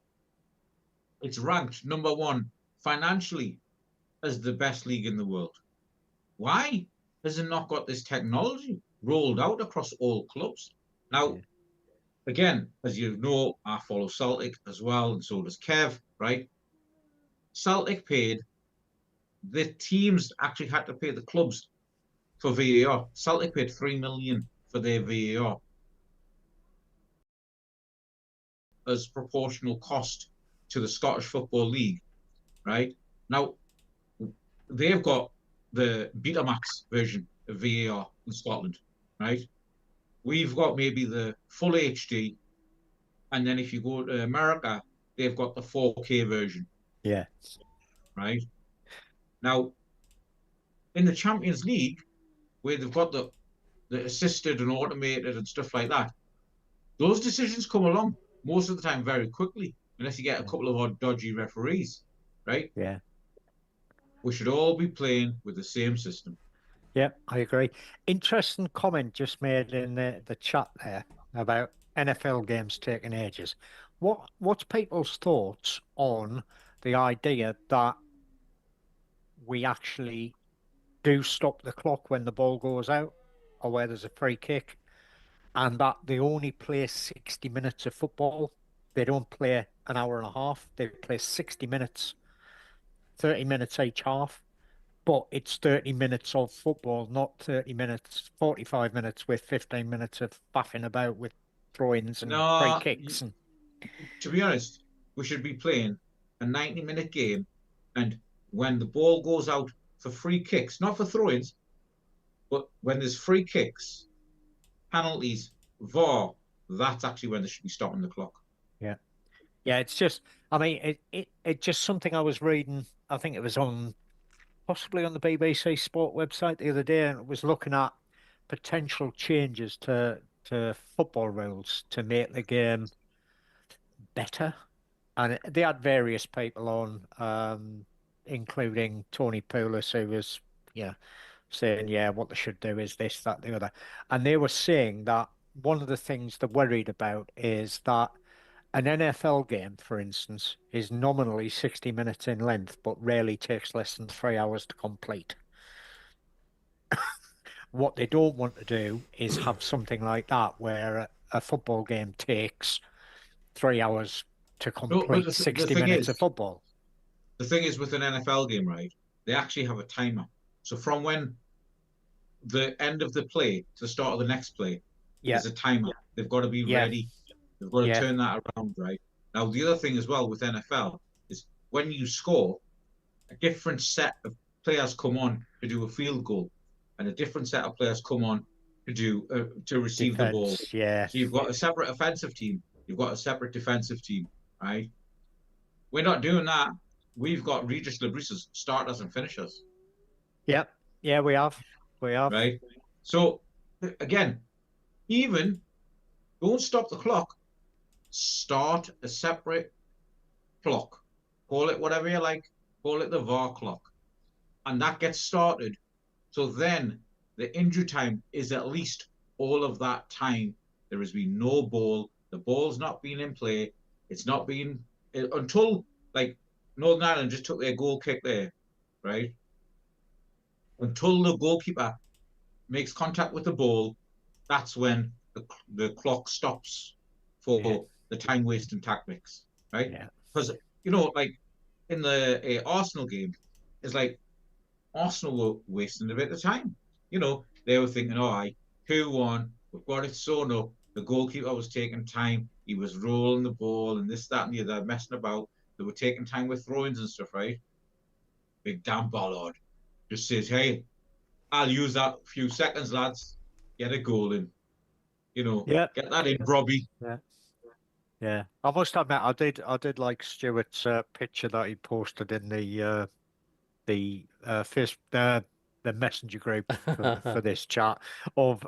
It's ranked #1 financially as the best league in the world. Why has it not got this technology rolled out across all clubs? Now, again, as you know, I follow Celtic as well, and so does Kev, right? Celtic paid, the teams actually had to pay the clubs for VAR. Celtic paid 3 million for their VAR as proportional cost to the Scottish Football League, right? Now, they've got the Betamax version of VAR in Scotland, right? We've got maybe the full HD, and then if you go to America, they've got the 4K version. Yeah. Right? Now, in the Champions League, where they've got the assisted and automated and stuff like that, those decisions come along most of the time very quickly, unless you get a couple of odd dodgy referees, right? Yeah. We should all be playing with the same system. Yeah, I agree. Interesting comment just made in the chat there about NFL games taking ages. What's people's thoughts on the idea that we actually do stop the clock when the ball goes out or where there's a free kick, and that they only play 60 minutes of football? They don't play an hour and a half. They play 60 minutes, 30 minutes each half. But it's 30 minutes of football, not 30 minutes, 45 minutes with 15 minutes of faffing about with throw-ins and free No, kicks. And to be honest, we should be playing a 90-minute game, and when the ball goes out for free kicks, not for throw-ins, but when there's free kicks, penalties, VAR, that's actually when they should be stopping the clock. yeah, yeah, it's just, I mean, it just something I was reading. I think it was on possibly on the BBC Sport website the other day, and it was looking at potential changes to football rules to make the game better. And they had various people on, including Tony Poulos, who was, yeah, saying, yeah, what they should do is this, that, the other. And they were saying that one of the things they're worried about is that an NFL game, for instance, is nominally 60 minutes in length, but rarely takes less than 3 hours to complete. What they don't want to do is have something like that where a football game takes 3 hours to No, but complete the 60 thing minutes of is, football. with an NFL game, right? They actually have a timer. So from when the end of the play to the start of the next play, Yeah, there's a timer. They've got to be yeah, ready. They've got to yeah, turn that around, right? Now, the other thing as well with NFL is when you score, a different set of players come on to do a field goal, and a different set of players come on to receive the ball. defense, yeah, So you've got a separate offensive team, you've got a separate defensive team, right? We're not doing that. We've got Regis Labrisas, starters and finishers, yep, yeah, we have, right? So again, even don't stop the clock. Start a separate clock. Call it whatever you like. Call it the VAR clock, and that gets started. So then the injury time is at least all of that time. There has been no ball. The ball's not been in play. It's not been until like Northern Ireland just took their goal kick there, right? Until the goalkeeper makes contact with the ball, that's when the clock stops yeah, for the time wasting tactics, right? yeah, Because you know, like in the Arsenal game, it's like Arsenal were wasting a bit of time. You know, they were thinking, all right, 2-1, we've got it sewn up. The goalkeeper was taking time. He was rolling the ball and this, that, and the other, messing about. They were taking time with throw-ins and stuff, right? Big damn Ballard just says, hey, I'll use that few seconds, lads. Get a goal in. You know, Yeah. get that in, Robbie. Yeah. Yeah. I must admit, I did like Stuart's picture that he posted in the the messenger group for this chat of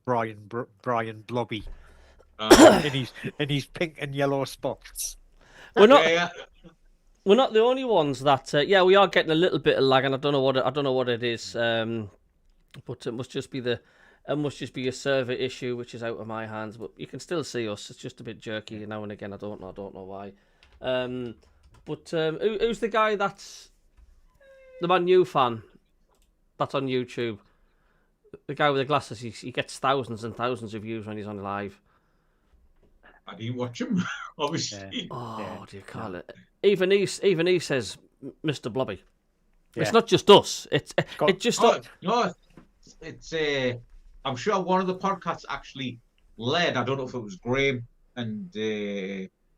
Brian Blobby in his pink and yellow spots. We're not Yeah, we're not the only ones that. Yeah, we are getting a little bit of lag, and I don't know what it is. But it must just be a server issue, which is out of my hands. But you can still see us. It's just a bit jerky now and again. I don't know why. Who's the guy that's the Man U fan that's on YouTube? The guy with the glasses. He gets thousands and thousands of views when he's on live. I didn't watch him, obviously. Yeah. Oh, Yeah. what do you call it? Even he says Mr. Blobby. Yeah. It's not just us. It just. Oh, no, it's I'm sure one of the podcasts actually led. I don't know if it was Graham and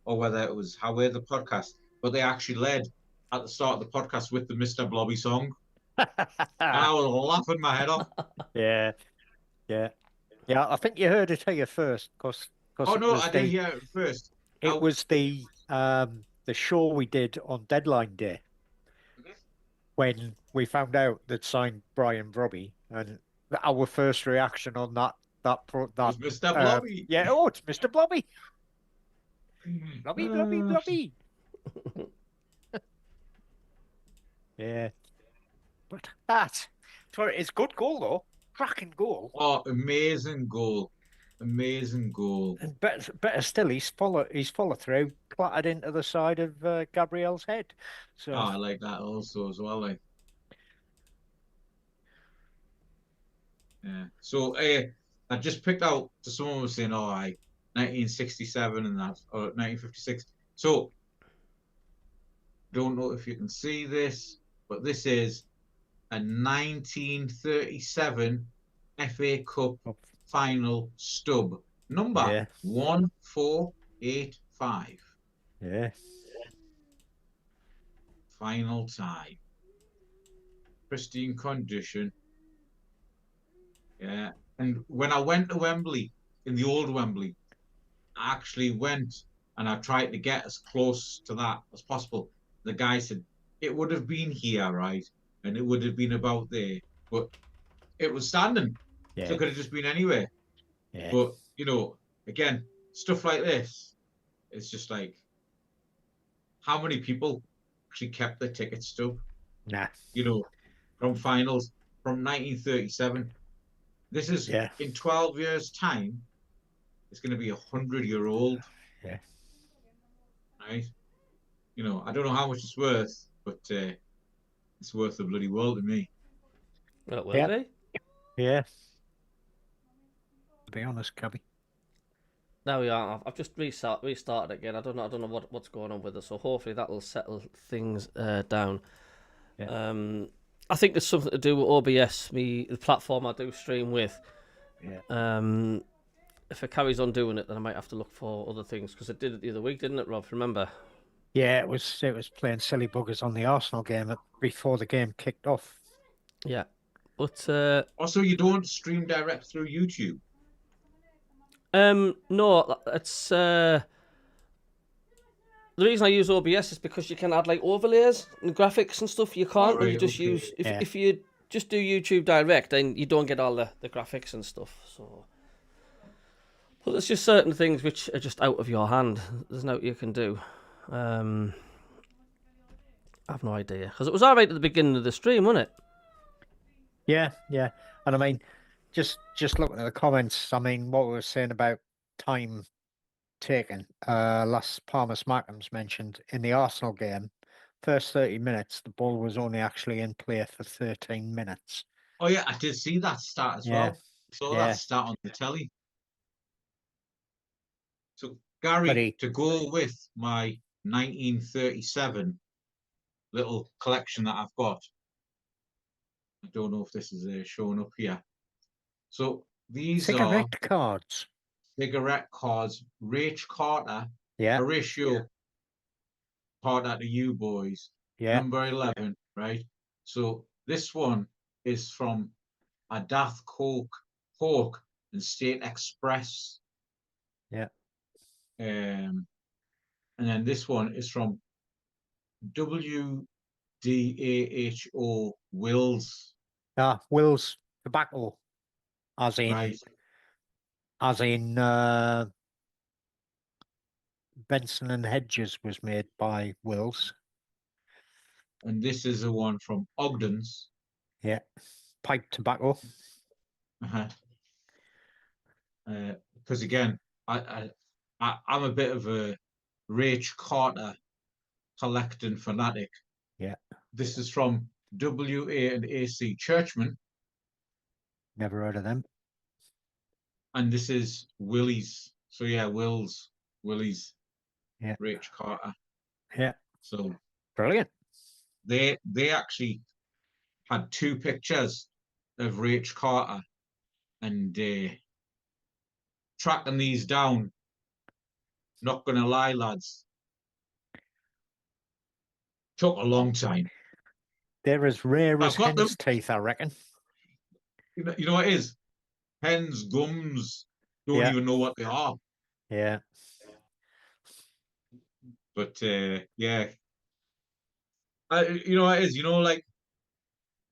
or whether it was Howard the podcast, but they actually led at the start of the podcast with the Mr. Blobby song. And I was laughing my head off. Yeah. Yeah. Yeah. I think you heard it here first, because Oh no, I didn't hear it first. It was the show we did on deadline day when we found out that signed Brian Brobby, and our first reaction on that was Mr. Blobby. Yeah, oh, it's Mr. Blobby. Blobby. Yeah, but it's good goal though, cracking goal. Oh, amazing goal. And better still, he's follow through, clattered into the side of Gabriel's head. So I like that also as well. Like, yeah. So I just picked out. Someone was saying, "Oh, 1967 and that, or 1956." So don't know if you can see this, but this is a 1937 FA Cup final stub. Number 1485. Yeah. Final time. Pristine condition. Yeah. And when I went to Wembley, in the old Wembley, I actually went and I tried to get as close to that as possible. The guy said, it would have been here, right? And it would have been about there. But it was standing. Yeah. So it could have just been anywhere. Yeah. But, you know, again, stuff like this, it's just like, how many people actually kept their ticket stub? Nah. You know, from finals from 1937. This is in 12 years' time, it's going to be 100-year-old. Yeah. Right? You know, I don't know how much it's worth, but it's worth the bloody world to me. Well, will be? Yeah. To be honest, Cabby. There we are. I've just restarted again. I don't know what's going on with it. So hopefully that'll settle things down. Yeah. I think there's something to do with OBS, the platform I do stream with. Yeah. If it carries on doing it, then I might have to look for other things, because it did it the other week, didn't it, Rob? Remember? Yeah, it was playing silly buggers on the Arsenal game before the game kicked off. Yeah, but also, you don't stream direct through YouTube. No, it's the reason I use OBS is because you can add like overlays and graphics and stuff. You can't when you just use if you just do YouTube direct, then you don't get all the graphics and stuff. So, but there's just certain things which are just out of your hand. There's no you can do. I have no idea, because it was alright at the beginning of the stream, wasn't it? Yeah, yeah, and I mean, just looking at the comments, I mean, what we were saying about time taken. Last Palmer's MACKEM's mentioned in the Arsenal game, first 30 minutes, the ball was only actually in play for 13 minutes. Oh yeah, I did see that start as well. Saw that start on the telly. So Gary, to go with my 1937 little collection that I've got. I don't know if this is showing up here. So these are Cigarette cards. cigarette cards. Rach Carter, Yeah, Horatio Carter to you boys. yeah, Number 11, right? So this one is from a Dath Coke and State Express. yeah. And then this one is from WDAHO Wills, Will's tobacco, as in right? Benson and Hedges was made by Will's. And this is the one from Ogden's. Yeah, pipe tobacco. Uh-huh. Because again, I'm a bit of a Rach Carter collecting fanatic. Yeah, This is from WA and AC Churchman, never heard of them. and this is Willie's. So yeah, Willie's, Yeah, Rach Carter. yeah, So brilliant. they actually had two pictures of Rach Carter, and tracking these down. Not gonna lie, lads, took a long time. They're as rare as I've got them. hen's teeth, I reckon. You know what it is? Pens, gums, don't Yeah. even know what they are. Yeah, But yeah, you know what it is. You know, like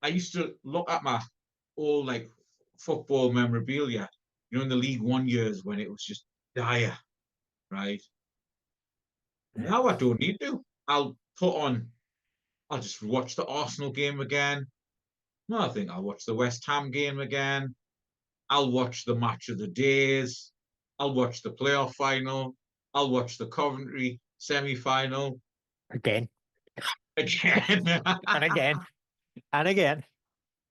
I used to look at my old like football memorabilia. You know, in the League One years when it was just dire, right? yeah. Now I don't need to. I'll put on. I'll just watch the Arsenal game again. No, I think I'll watch the West Ham game again. I'll watch the match of the days. I'll watch the playoff final. I'll watch the Coventry semi-final Again again. and again and again.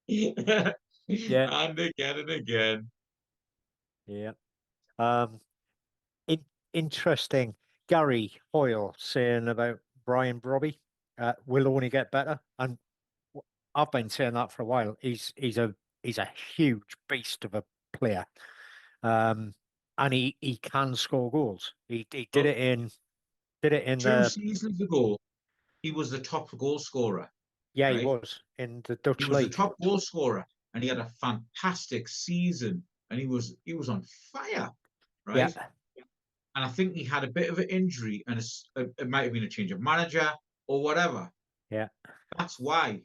Yeah, And again and again. yeah. Um, interesting. Gary Hoyle saying about Brian Brobby will only get better, and I've been saying that for a while. He's a huge beast of a player, and he can score goals. He did Well, it in 2 the seasons ago, he was the top goal scorer, yeah, he right? was in the He Dutch was the league. top goal scorer, and he had a fantastic season, and he was on fire, Yeah, right? And I think he had a bit of an injury, and it might have been a change of manager or whatever. yeah, That's why,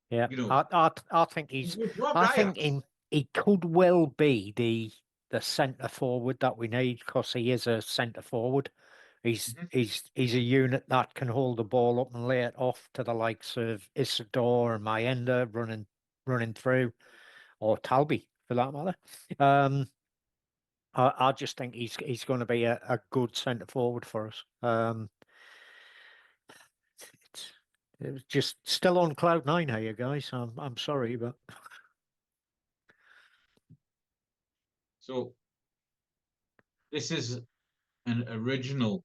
yeah. you know, I think he he's was Rob I Dyer. think he could well be the centre forward that we need, because he is a centre forward. He's a unit that can hold the ball up and lay it off to the likes of Isidore and Mayenda running through, or Talby for that matter. I just think he's going to be a good centre forward for us. It was just still on cloud nine here, you guys. I'm sorry, but So this is an original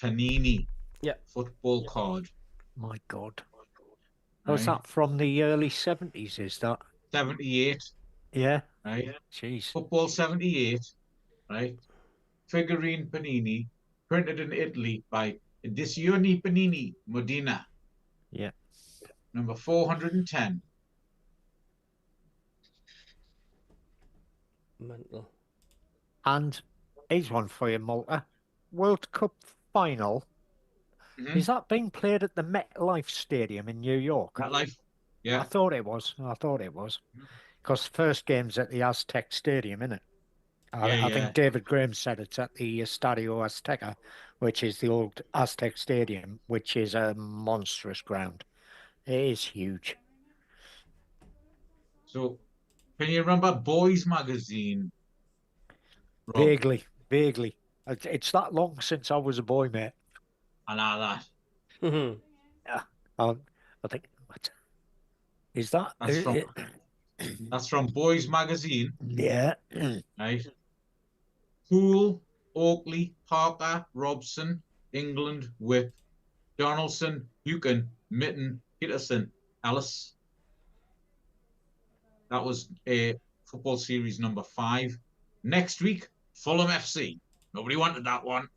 Panini Yeah. football card, my God. Was right? that from the early 70s, is that? 78, Yeah. right? Jeez. Football 78, right? Figurine Panini, printed in Italy by Edizioni Panini Modena, Yeah. number 410. Mental. And here's one for you, Malta. World Cup final. Mm-hmm. Is that being played at the MetLife Stadium in New York? That life, I yeah. thought it was. Because first game's at the Aztec Stadium, isn't it? Yeah, I yeah. think David Graham said it's at the Estadio Azteca, which is the old Aztec Stadium, which is a monstrous ground. It is huge. So, can you remember Boys Magazine, Rob? Vaguely. It's that long since I was a boy, mate. And all that. Yeah. I think, what is that? That's from Boys Magazine, Yeah. right? Poole, Oakley, Parker, Robson, England, Whip, Donaldson, Buchan, Mitten, Peterson, Ellis. That was a football series number 5. Next week, Fulham FC. Nobody wanted that one.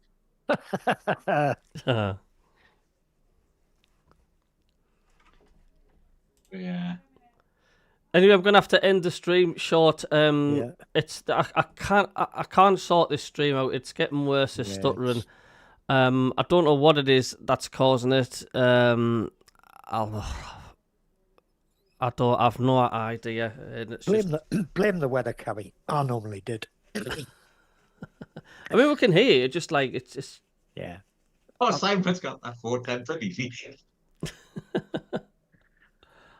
Yeah. Anyway, I'm gonna have to end the stream short. Yeah. It's I can't sort this stream out. It's getting worse. It's stuttering. I don't know what it is that's causing it. I've no idea. And it's Blame the weather, Cabby. I normally did. I mean, we can hear it. Just like it's just. Yeah. Oh, Simon's got that 410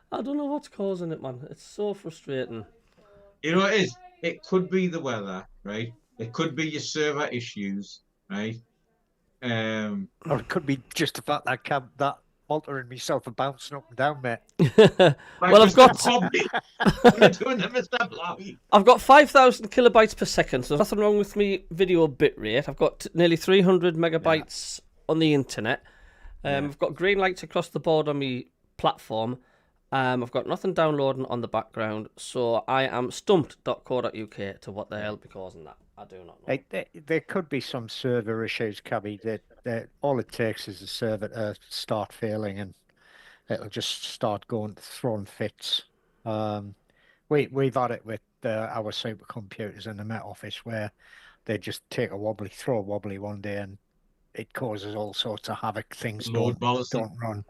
I don't know what's causing it, man. It's so frustrating. You know what it is? It could be the weather, right? It could be your server issues, right? Or it could be just the fact that Walter and myself are bouncing up and down, mate. Well, I've got I've got 5,000 kilobytes per second, so there's nothing wrong with me video bitrate. I've got nearly 300 megabytes on the internet. I've got green lights across the board on my platform. I've got nothing downloading on the background, so I am stumped.co.uk to what the hell be causing that. I do not know. There could be some server issues, Cabby. That all it takes is a server to start failing, and it'll just start throwing fits. We've had it with our supercomputers in the Met Office where they just throw a wobbly one day, and it causes all sorts of havoc. Things don't run.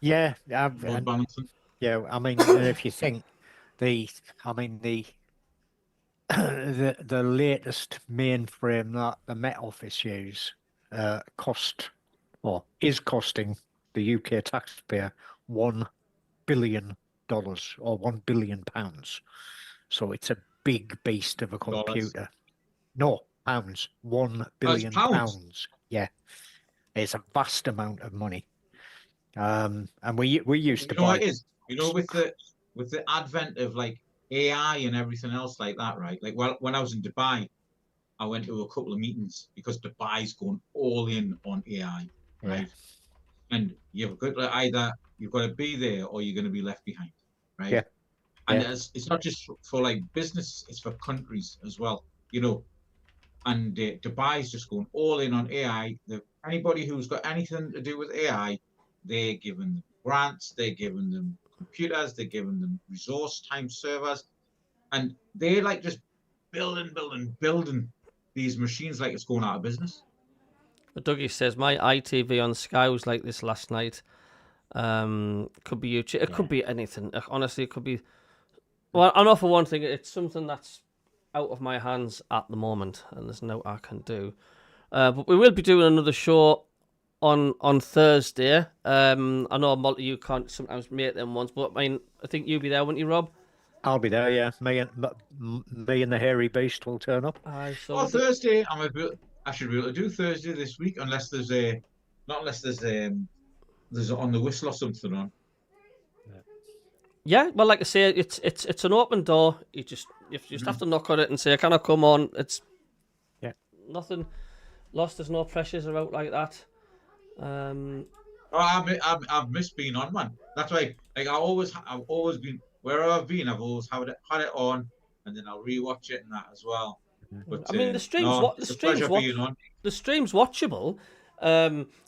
Yeah, load balancing. Yeah, I mean, if you think the latest mainframe that the Met Office use is costing the UK taxpayer $1 billion or £1 billion. So it's a big beast of a computer. No, pounds. £1 billion. Pounds. Yeah, it's a vast amount of money. And we used to buy. What it is? You know, with the advent of like AI and everything else like that, right? Like, well, when I was in Dubai, I went to a couple of meetings because Dubai's going all in on AI, right? And you've got to be there or you're going to be left behind, right? Yeah. And it's not just for like business; it's for countries as well, you know. And Dubai's just going all in on AI. Anybody who's got anything to do with AI, they're giving them grants, they're giving them computers, they're giving them resource time servers, and they're like just building these machines like it's going out of business. But Dougie says my ITV on Sky was like this last night. Could be YouTube. It could be anything. Honestly, it could be. Well, I know for one thing, it's something that's out of my hands at the moment, and there's no I can do. But we will be doing another show on Thursday. I know Multi, you can't sometimes make them ones, but I think you'll be there, won't you, Rob? I'll be there, yeah. Me and the hairy beast will turn up. Thursday, I should be able to do Thursday this week, unless there's on the whistle or something on. Yeah, well, like I say, it's an open door. You just have to knock on it and say, "Can I come on?" It's nothing lost. There's no pressures about like that. I've missed being on, man. That's why, like, I've always been wherever I've been. I've always had it on, and then I'll rewatch it and that as well. But I mean, the stream's watchable.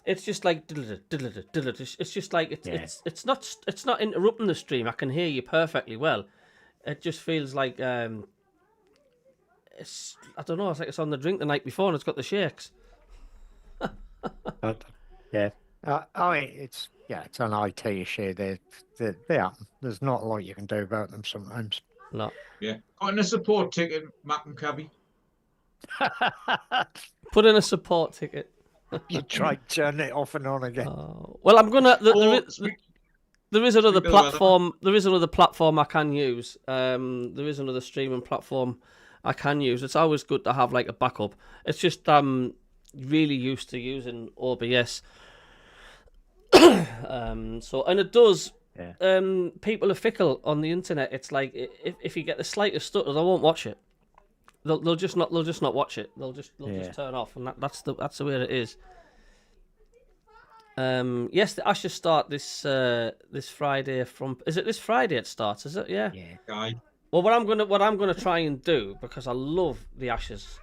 It's just like it's just like it's not interrupting the stream. I can hear you perfectly well. It just feels like it's I don't know. It's like it's on the drink the night before and it's got the shakes. Yeah. It's an IT issue. They happen. There's not a lot you can do about them sometimes. No. Yeah. Got in a support ticket, MACKEM Cabby. Put in a support ticket. You tried turning it off and on again. Well, I'm gonna. There is another platform. There is another platform I can use. There is another streaming platform I can use. It's always good to have like a backup. It's just really used to using OBS. And it does. Yeah. People are fickle on the internet. It's like if you get the slightest stutter, they won't watch it. They'll just not watch it. They'll just turn off, and that's the way it is. Yes, the Ashes start this Friday. Is it this Friday? It starts, is it? Yeah. Yeah. Aye. Well, what I'm gonna try and do, because I love the Ashes,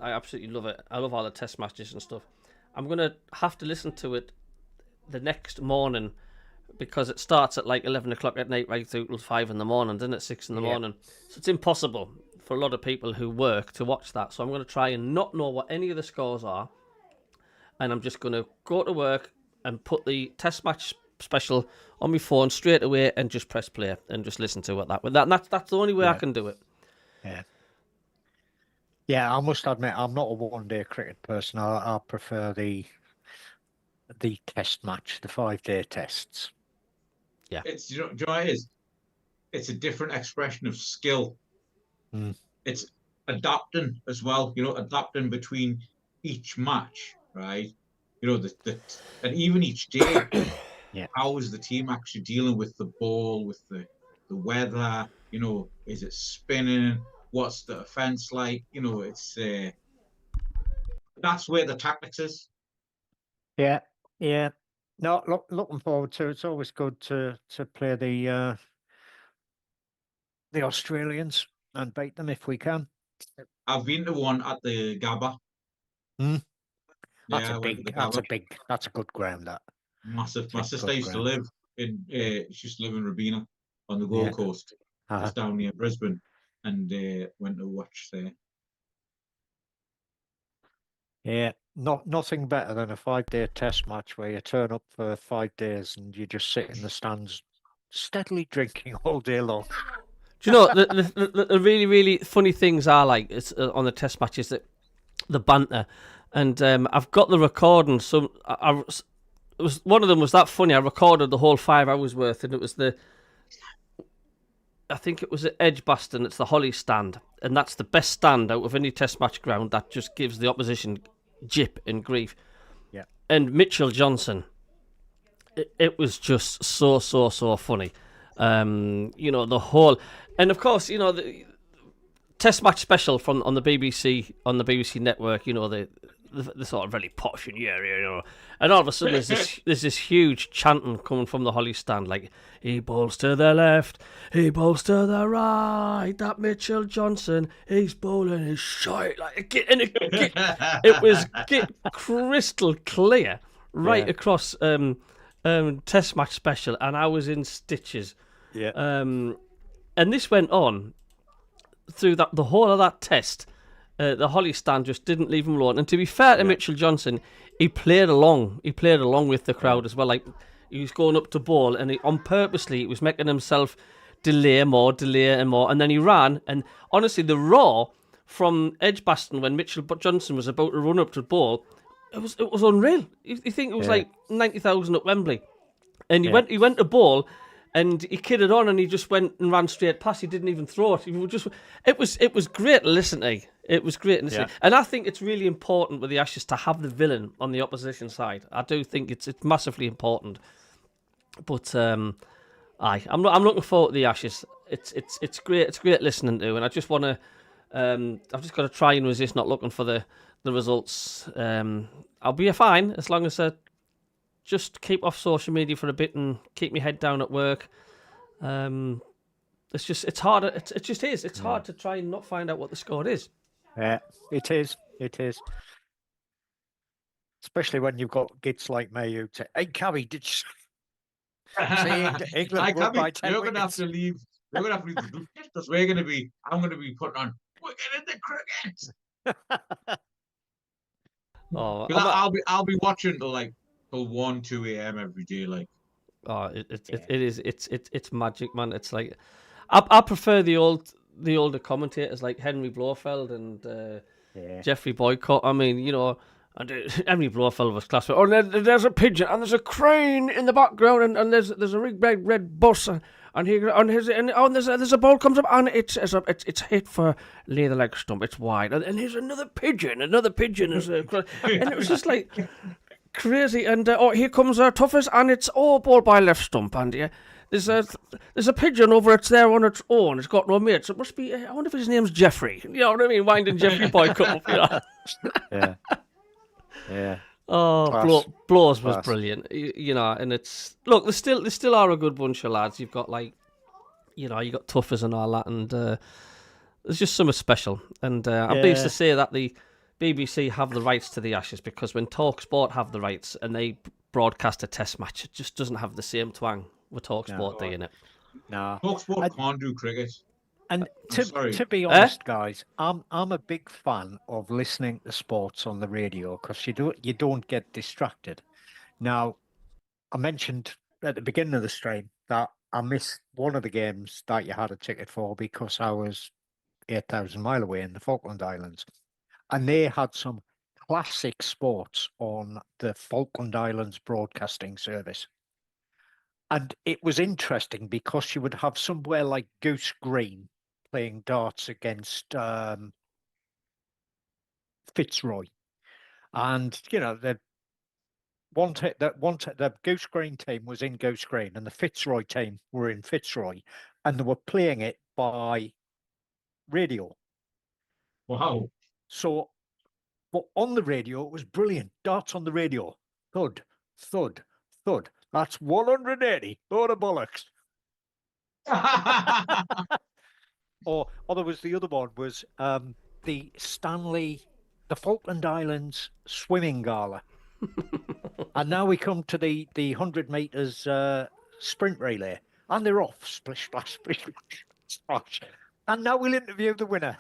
I absolutely love it. I love all the Test matches and stuff. I'm gonna have to listen to it the next morning, because it starts at like 11 o'clock at night, right through till 5 in the morning, doesn't it? 6 in the morning. So it's impossible for a lot of people who work to watch that. So I'm going to try and not know what any of the scores are, and I'm just going to go to work and put the Test match special on my phone straight away and just press play and just listen to it. That's the only way I can do it. Yeah. Yeah, I must admit, I'm not a one-day cricket person. I prefer the test match, the 5-day tests. It's, do you know what it is? It's a different expression of skill. Mm. It's adapting as well, adapting between each match, right? And even each day, how is the team actually dealing with the ball, with the weather? Is it spinning? What's the offense like? It's that's where the tactics is. Yeah, yeah. No, looking forward to it. It's always good to play the Australians and beat them if we can. I've been to one at the CABBIE. That's Yeah, I went to the CABBIE. that's a good ground. That Massive. My It's a sister good used to ground. live she used to live in Robina on the Gold Coast, just down near Brisbane, and went to watch there. Yeah, nothing better than a 5-day test match where you turn up for 5 days and you just sit in the stands steadily drinking all day long. Do you know the really, really funny things are like it's on the Test matches, that the banter, and I've got the recording. So it was one of them was that funny. I recorded the whole 5 hours worth, and it was I think it was at Edgbaston. It's the Holly stand, and that's the best stand out of any Test match ground. That just gives the opposition jip and grief. Yeah. And Mitchell Johnson, it was just so funny. The whole, and of course, the Test match special on the BBC network. The sort of very posh and and all of a sudden there's this huge chanting coming from the Holly stand, like, he bowls to the left, he bowls to the right, that Mitchell Johnson, he's bowling his shite, it was crystal clear right across Test match special, and I was in stitches. Yeah. And this went on through the whole of that test. The Holly stand just didn't leave him alone. And to be fair to Mitchell Johnson, he played along. He played along with the crowd as well. Like, he was going up to bowl, and he was making himself delay and more. And then he ran. And honestly, the roar from Edgbaston when Mitchell Johnson was about to run up to bowl, it was unreal. You think it was like 90,000 at Wembley, and he went to bowl. And he kidded on, and he just went and ran straight past. He didn't even throw it. It was great to listen to. It was great to listen to. And I think it's really important with the Ashes to have the villain on the opposition side. I do think it's massively important. But I'm looking forward to the Ashes. It's great. It's great listening to, and I just want to. I've just got to try and resist not looking for the results. I'll be fine as long as I just keep off social media for a bit and keep my head down at work. It's hard. It just is. It's hard to try and not find out what the score is. Yeah, it is. It is. Especially when you've got kids like me who say, "Hey, Cabby, did you see England won by 10 You're wickets?" going to have to leave. You're going to have to leave the group because I'm going to be putting on Wicket in the Cricket. I'll be watching till 1, 2 a.m. every day. It's magic, man. It's like I prefer the older commentators like Henry Blofeld and Jeffrey Boycott. I mean, and Henry Blofeld was class. Oh, there's a pigeon and there's a crane in the background and there's a big red bus and there's a ball comes up and it's hit for near the leg stump. It's wide and here's another pigeon. And it was just like crazy. And here comes our toughest and it's ball by left stump and there's a pigeon over it's there on its own. It's got no mates. It must be. I wonder if his name's Jeffrey. You know what I mean? Winding Jeffrey Boycott up. Yeah. Yeah. Oh, Class. Blows was Class. brilliant. You know, and it's look, they still are a good bunch of lads. You've got like, you know, you got Toughers and all that, and there's just something special. And I'm pleased to say that the BBC have the rights to the Ashes, because when TalkSport have the rights and they broadcast a Test match, it just doesn't have the same twang with TalkSport doing it. No. TalkSport can't do cricket. And I'm sorry. to be honest, guys, I'm a big fan of listening to sports on the radio, because you don't get distracted. Now, I mentioned at the beginning of the stream that I missed one of the games that you had a ticket for because I was 8,000 miles away in the Falkland Islands, and they had some classic sports on the Falkland Islands broadcasting service. And it was interesting because you would have somewhere like Goose Green playing darts against Fitzroy, and you know the Goose Green team was in Goose Green, and the Fitzroy team were in Fitzroy, and they were playing it by radio. Wow. So, but on the radio it was brilliant. Darts on the radio, thud, thud, thud. That's 180. Load of bollocks. Or there was the other one, was the Falkland Islands swimming gala. And now we come to the 100 meters sprint relay, and they're off. Splish, splash, splish, splash. And now we'll interview the winner.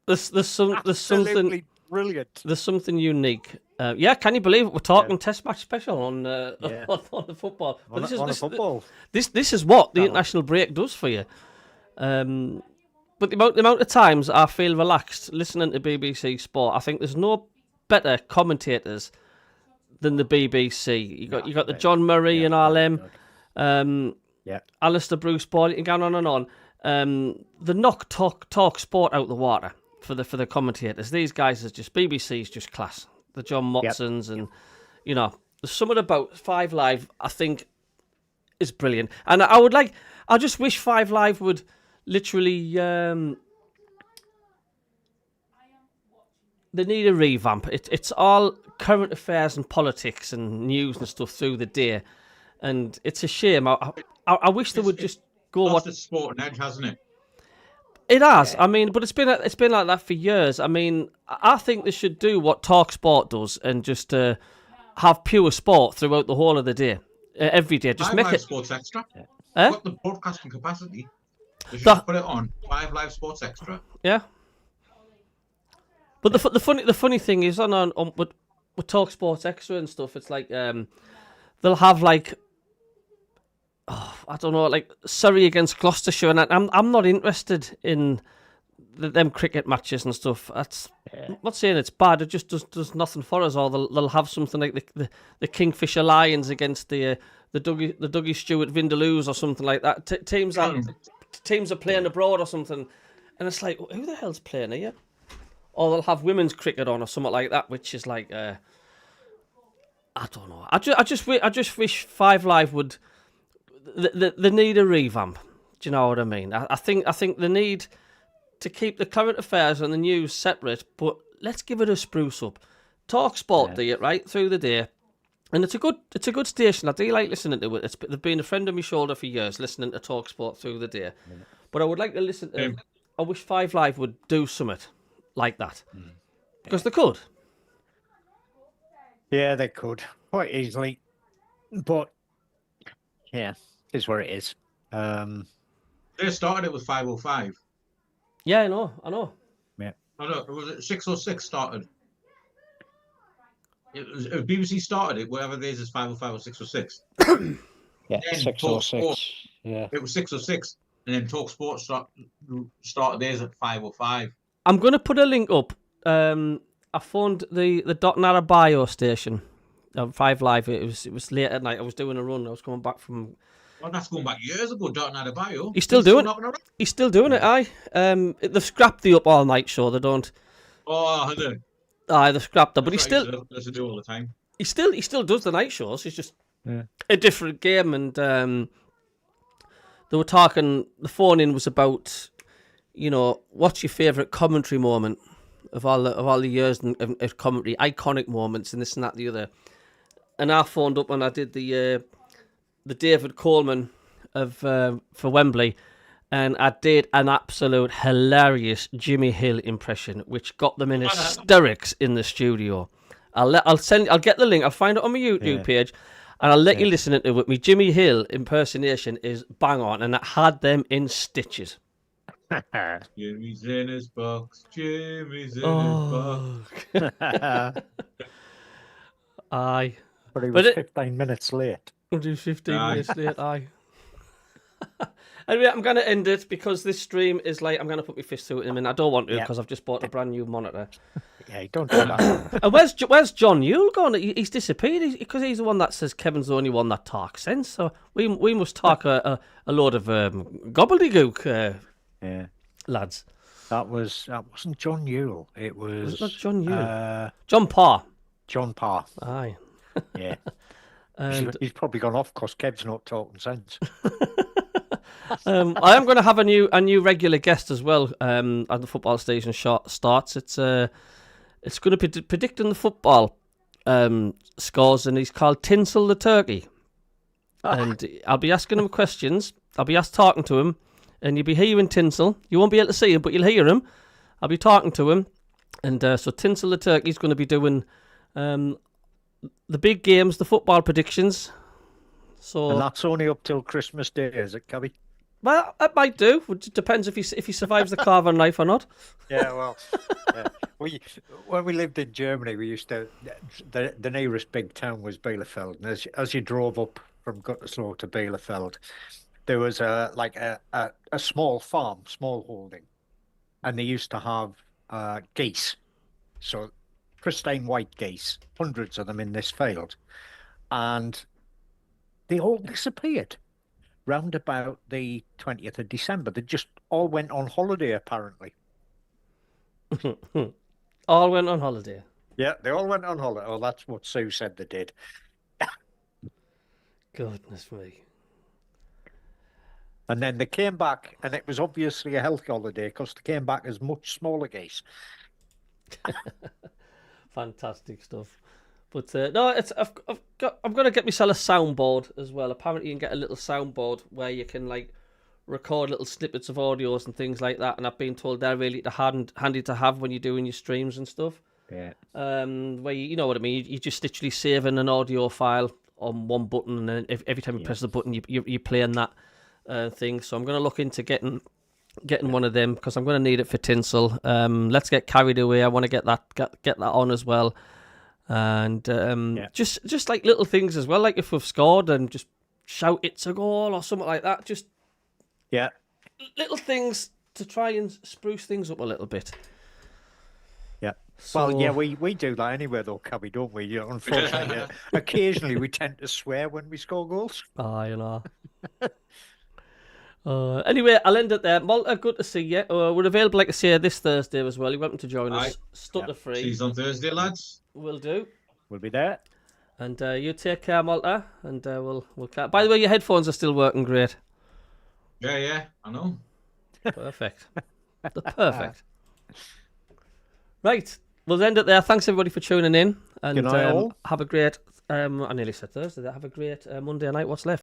There's something brilliant. There's something unique. Yeah, can you believe it? We're talking Test match special on on the football. But this is what the international break does for you. But the amount of times I feel relaxed listening to BBC Sport, I think there's no better commentators than the BBC. You got the John Murray and all them. Alistair Bruce Ball, you can go on and on. The knock talk sport out the water for the commentators. These guys are just, BBC's just class. The John Motsons and you know, there's something about Five Live I think is brilliant. And I just wish Five Live would literally they need a revamp. It's all current affairs and politics and news and stuff through the day, and it's a shame. I wish they would just go what the sport and edge, hasn't it? It has. I mean, but it's been like that for years. I mean, I think they should do what TalkSport does and just have pure sport throughout the whole of the day, every day. Just make it Sports Extra. Eh? Got the broadcasting capacity. They should put it on 5 Live Sports Extra. Yeah. But the funny thing is on with Talk Sports Extra and stuff, it's like they'll have like I don't know, like Surrey against Gloucestershire, and I'm not interested in them cricket matches and stuff. I'm not saying it's bad. It just does nothing for us. Or they'll have something like the Kingfisher Lions against the Dougie Stewart Vindaloos or something like that. Teams are playing abroad or something, and it's like, who the hell's playing here? Or they'll have women's cricket on or something like that, which is like I don't know. I just wish Five Live would. They need a revamp. Do you know what I mean? I think they need to keep the current affairs and the news separate, but let's give it a spruce up. Talk Sport do it right through the day, and it's a good station. I do like listening to it. They've been a friend of my shoulder for years, listening to Talk Sport through the day. But I would like to listen to. I wish Five Live would do something like that, because they could. Yeah, they could quite easily, but yeah, is where it is. They started it with 5:05. Yeah, I know. Yeah. I know. It was 6:06 started. It was BBC started it, whatever it is 5:05 or 6:06. Yeah, 6:06. Yeah. It was 6:06, and then Talk Sport started theirs at 5:05. I'm going to put a link up. I found the Dotnara Bio station, 5 Live. It was late at night. I was doing a run. I was coming back from. Well, that's going back years ago. Dotnara Bio. He's still doing it. He's still doing it. Aye. They've scrapped the Up All Night show. They don't. Oh, have they? Aye, they've scrapped it, but he still. Does do all the time. He still does the night shows. It's just a different game, and they were talking. The phone in was about. You know, what's your favourite commentary moment of all the years of commentary, iconic moments, and this and that, and the other. And I phoned up when I did the David Coleman for Wembley, and I did an absolute hilarious Jimmy Hill impression, which got them in hysterics in the studio. I'll get the link. I'll find it on my YouTube page, and I'll let you listen to it with me. Jimmy Hill impersonation is bang on, and it had them in stitches. Jimmy's in his box. Jimmy's in his box. Aye. But he was 15 minutes late. It was 15 minutes late, aye. Anyway, I'm going to end it because this stream is like, I'm going to put my fist through it in a minute. I don't want to because I've just bought a brand new monitor. Yeah, don't do that. And where's John Yule gone? He's disappeared because he's the one that says Kevin's the only one that talks sense. So we must talk a load of gobbledygook, lads. That wasn't John Yule. It was. Was it not John Yule? John Parr. John Parr. Aye. Yeah. And he's probably gone off because Kev's not talking sense. I am going to have a new regular guest as well. As the football station starts, it's going to be predicting the football scores, and he's called Tinsel the Turkey. And I'll be asking him questions. I'll be talking to him, and you'll be hearing Tinsel. You won't be able to see him, but you'll hear him. I'll be talking to him, and so Tinsel the Turkey is going to be doing the big games, the football predictions. So, and that's only up till Christmas Day, is it, Cabby? Well, it might do. It depends if he survives the carver knife or not. Yeah, well, when we lived in Germany, we used to the nearest big town was Bielefeld, and as you drove up from Gütersloh to Bielefeld, there was a small farm, small holding, and they used to have geese, so pristine white geese, hundreds of them in this field, and they all disappeared round about the 20th of December. They just all went on holiday, apparently. All went on holiday? Yeah, they all went on holiday. Oh, that's what Sue said they did. Goodness me. And then they came back, and it was obviously a health holiday because they came back as much smaller geese. Fantastic stuff. But no, I'm going to get myself a soundboard as well. Apparently, you can get a little soundboard where you can record little snippets of audios and things like that. And I've been told they're really handy to have when you're doing your streams and stuff. Yeah. Where you know what I mean. You just literally saving an audio file on one button, and then every time you press the button, you're playing that thing. So I'm going to look into getting one of them because I'm going to need it for Tinsel. Let's get carried away. I want to get that on as well. And just like little things as well, like if we've scored and just shout it's a goal or something like that, just little things to try and spruce things up a little bit. So, well, yeah, we do that anyway though, Cabby, don't we? You know, unfortunately, occasionally we tend to swear when we score goals. You know. Anyway, I'll end it there. Malta, good to see you. We're available, like I say, this Thursday as well. You're welcome to join us. Stutter free. See you on Thursday, lads. Will do. We'll be there. And you take care, Malta, and we'll catch. By the way, your headphones are still working great. Yeah, I know. Perfect. They're perfect. Right, we'll end it there. Thanks everybody for tuning in, and Good night, all. have a great. I nearly said Thursday. Have a great Monday night. What's left?